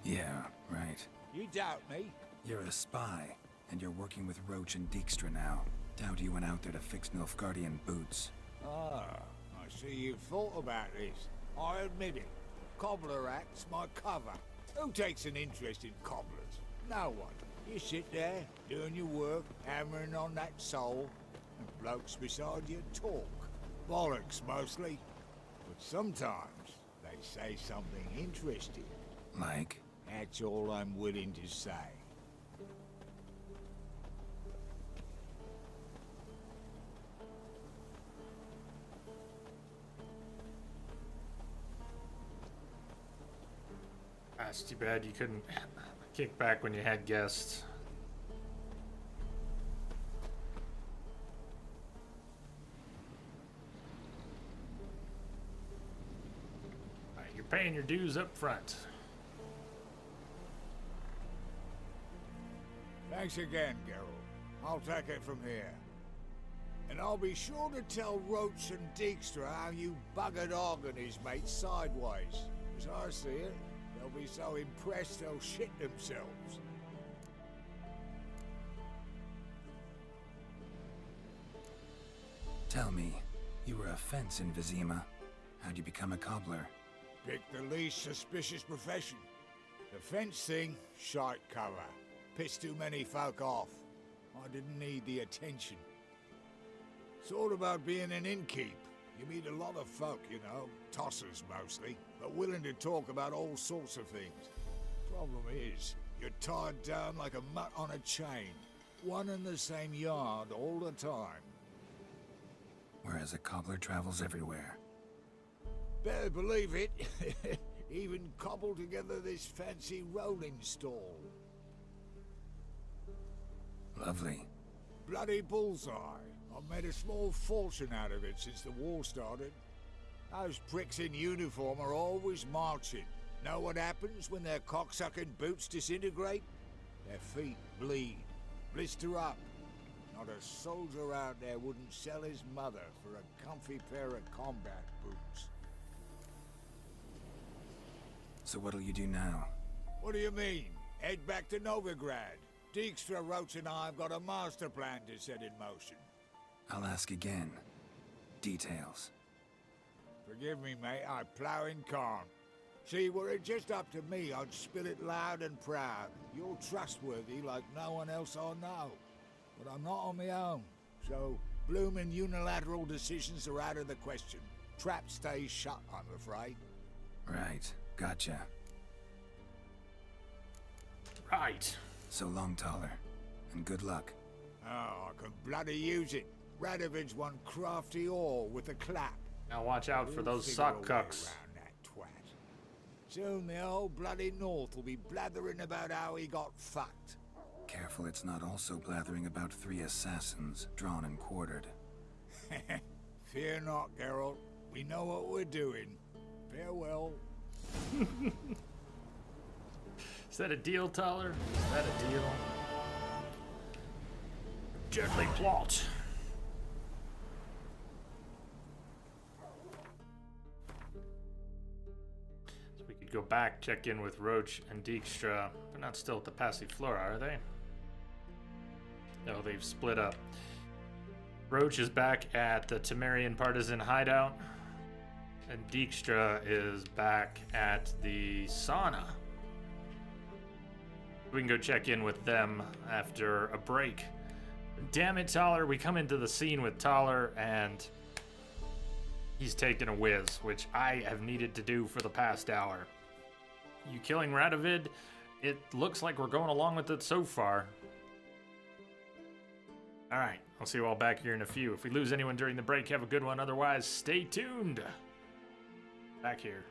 Yeah, right. You doubt me? You're a spy, and you're working with Roach and Dijkstra now. Doubt you went out there to fix Nilfgaardian boots. Ah, I see you've thought about this. I admit it. Cobbler act's my cover. Who takes an interest in cobblers? No one. You sit there, doing your work, hammering on that sole, and blokes beside you talk. Bollocks, mostly. But sometimes they say something interesting. Like? That's all I'm willing to say. That's too bad you couldn't kick back when you had guests. Alright, you're paying your dues up front. Thanks again, Geralt. I'll take it from here. And I'll be sure to tell Roach and Dijkstra how you buggered Og and his mates sideways. As I see it, they'll be so impressed they'll shit themselves. Tell me, you were a fence in Vizima. How'd you become a cobbler? Pick the least suspicious profession. The fence thing, shite cover. Pissed too many folk off. I didn't need the attention. It's all about being an innkeep. You meet a lot of folk, you know, tossers mostly, but willing to talk about all sorts of things. Problem is, you're tied down like a mutt on a chain. One and the same yard all the time. Whereas a cobbler travels everywhere. Better believe it. Even cobbled together this fancy rolling stall. Lovely. Bloody bullseye. I've made a small fortune out of it since the war started. Those pricks in uniform are always marching. Know what happens when their cocksucking boots disintegrate? Their feet bleed, blister up. Not a soldier out there wouldn't sell his mother for a comfy pair of combat boots. So what'll you do now? What do you mean? Head back to Novigrad. Dijkstra, Roach and I have got a master plan to set in motion. I'll ask again. Details. Forgive me, mate, I plough in calm. See, were it just up to me, I'd spill it loud and proud. You're trustworthy like no one else I know. But I'm not on my own, so bloomin' unilateral decisions are out of the question. Trap stays shut, I'm afraid. Right, gotcha. Right. So long, Taller, and good luck. Oh, I can bloody use it. Radovid's one crafty ore with a clap. Now watch out for We'll those figure sock a way cucks. around that twat. Soon the whole bloody North will be blathering about how he got fucked. Careful it's not also blathering about 3 assassins, drawn and quartered. Fear not, Geralt. We know what we're doing. Farewell. Is that a deal, Tyler? Is that a deal? Gently plot. So we could go back, check in with Roach and Dijkstra. They're not still at the Passiflora, are they? No, they've split up. Roach is back at the Temerian Partisan hideout, and Dijkstra is back at the sauna. We can go check in with them after a break. Damn it, Taller. We come into the scene with Taller, and he's taking a whiz, which I have needed to do for the past hour. You killing Radovid? It looks like we're going along with it so far. Alright, I'll see you all back here in a few. If we lose anyone during the break, have a good one. Otherwise, stay tuned. Back here.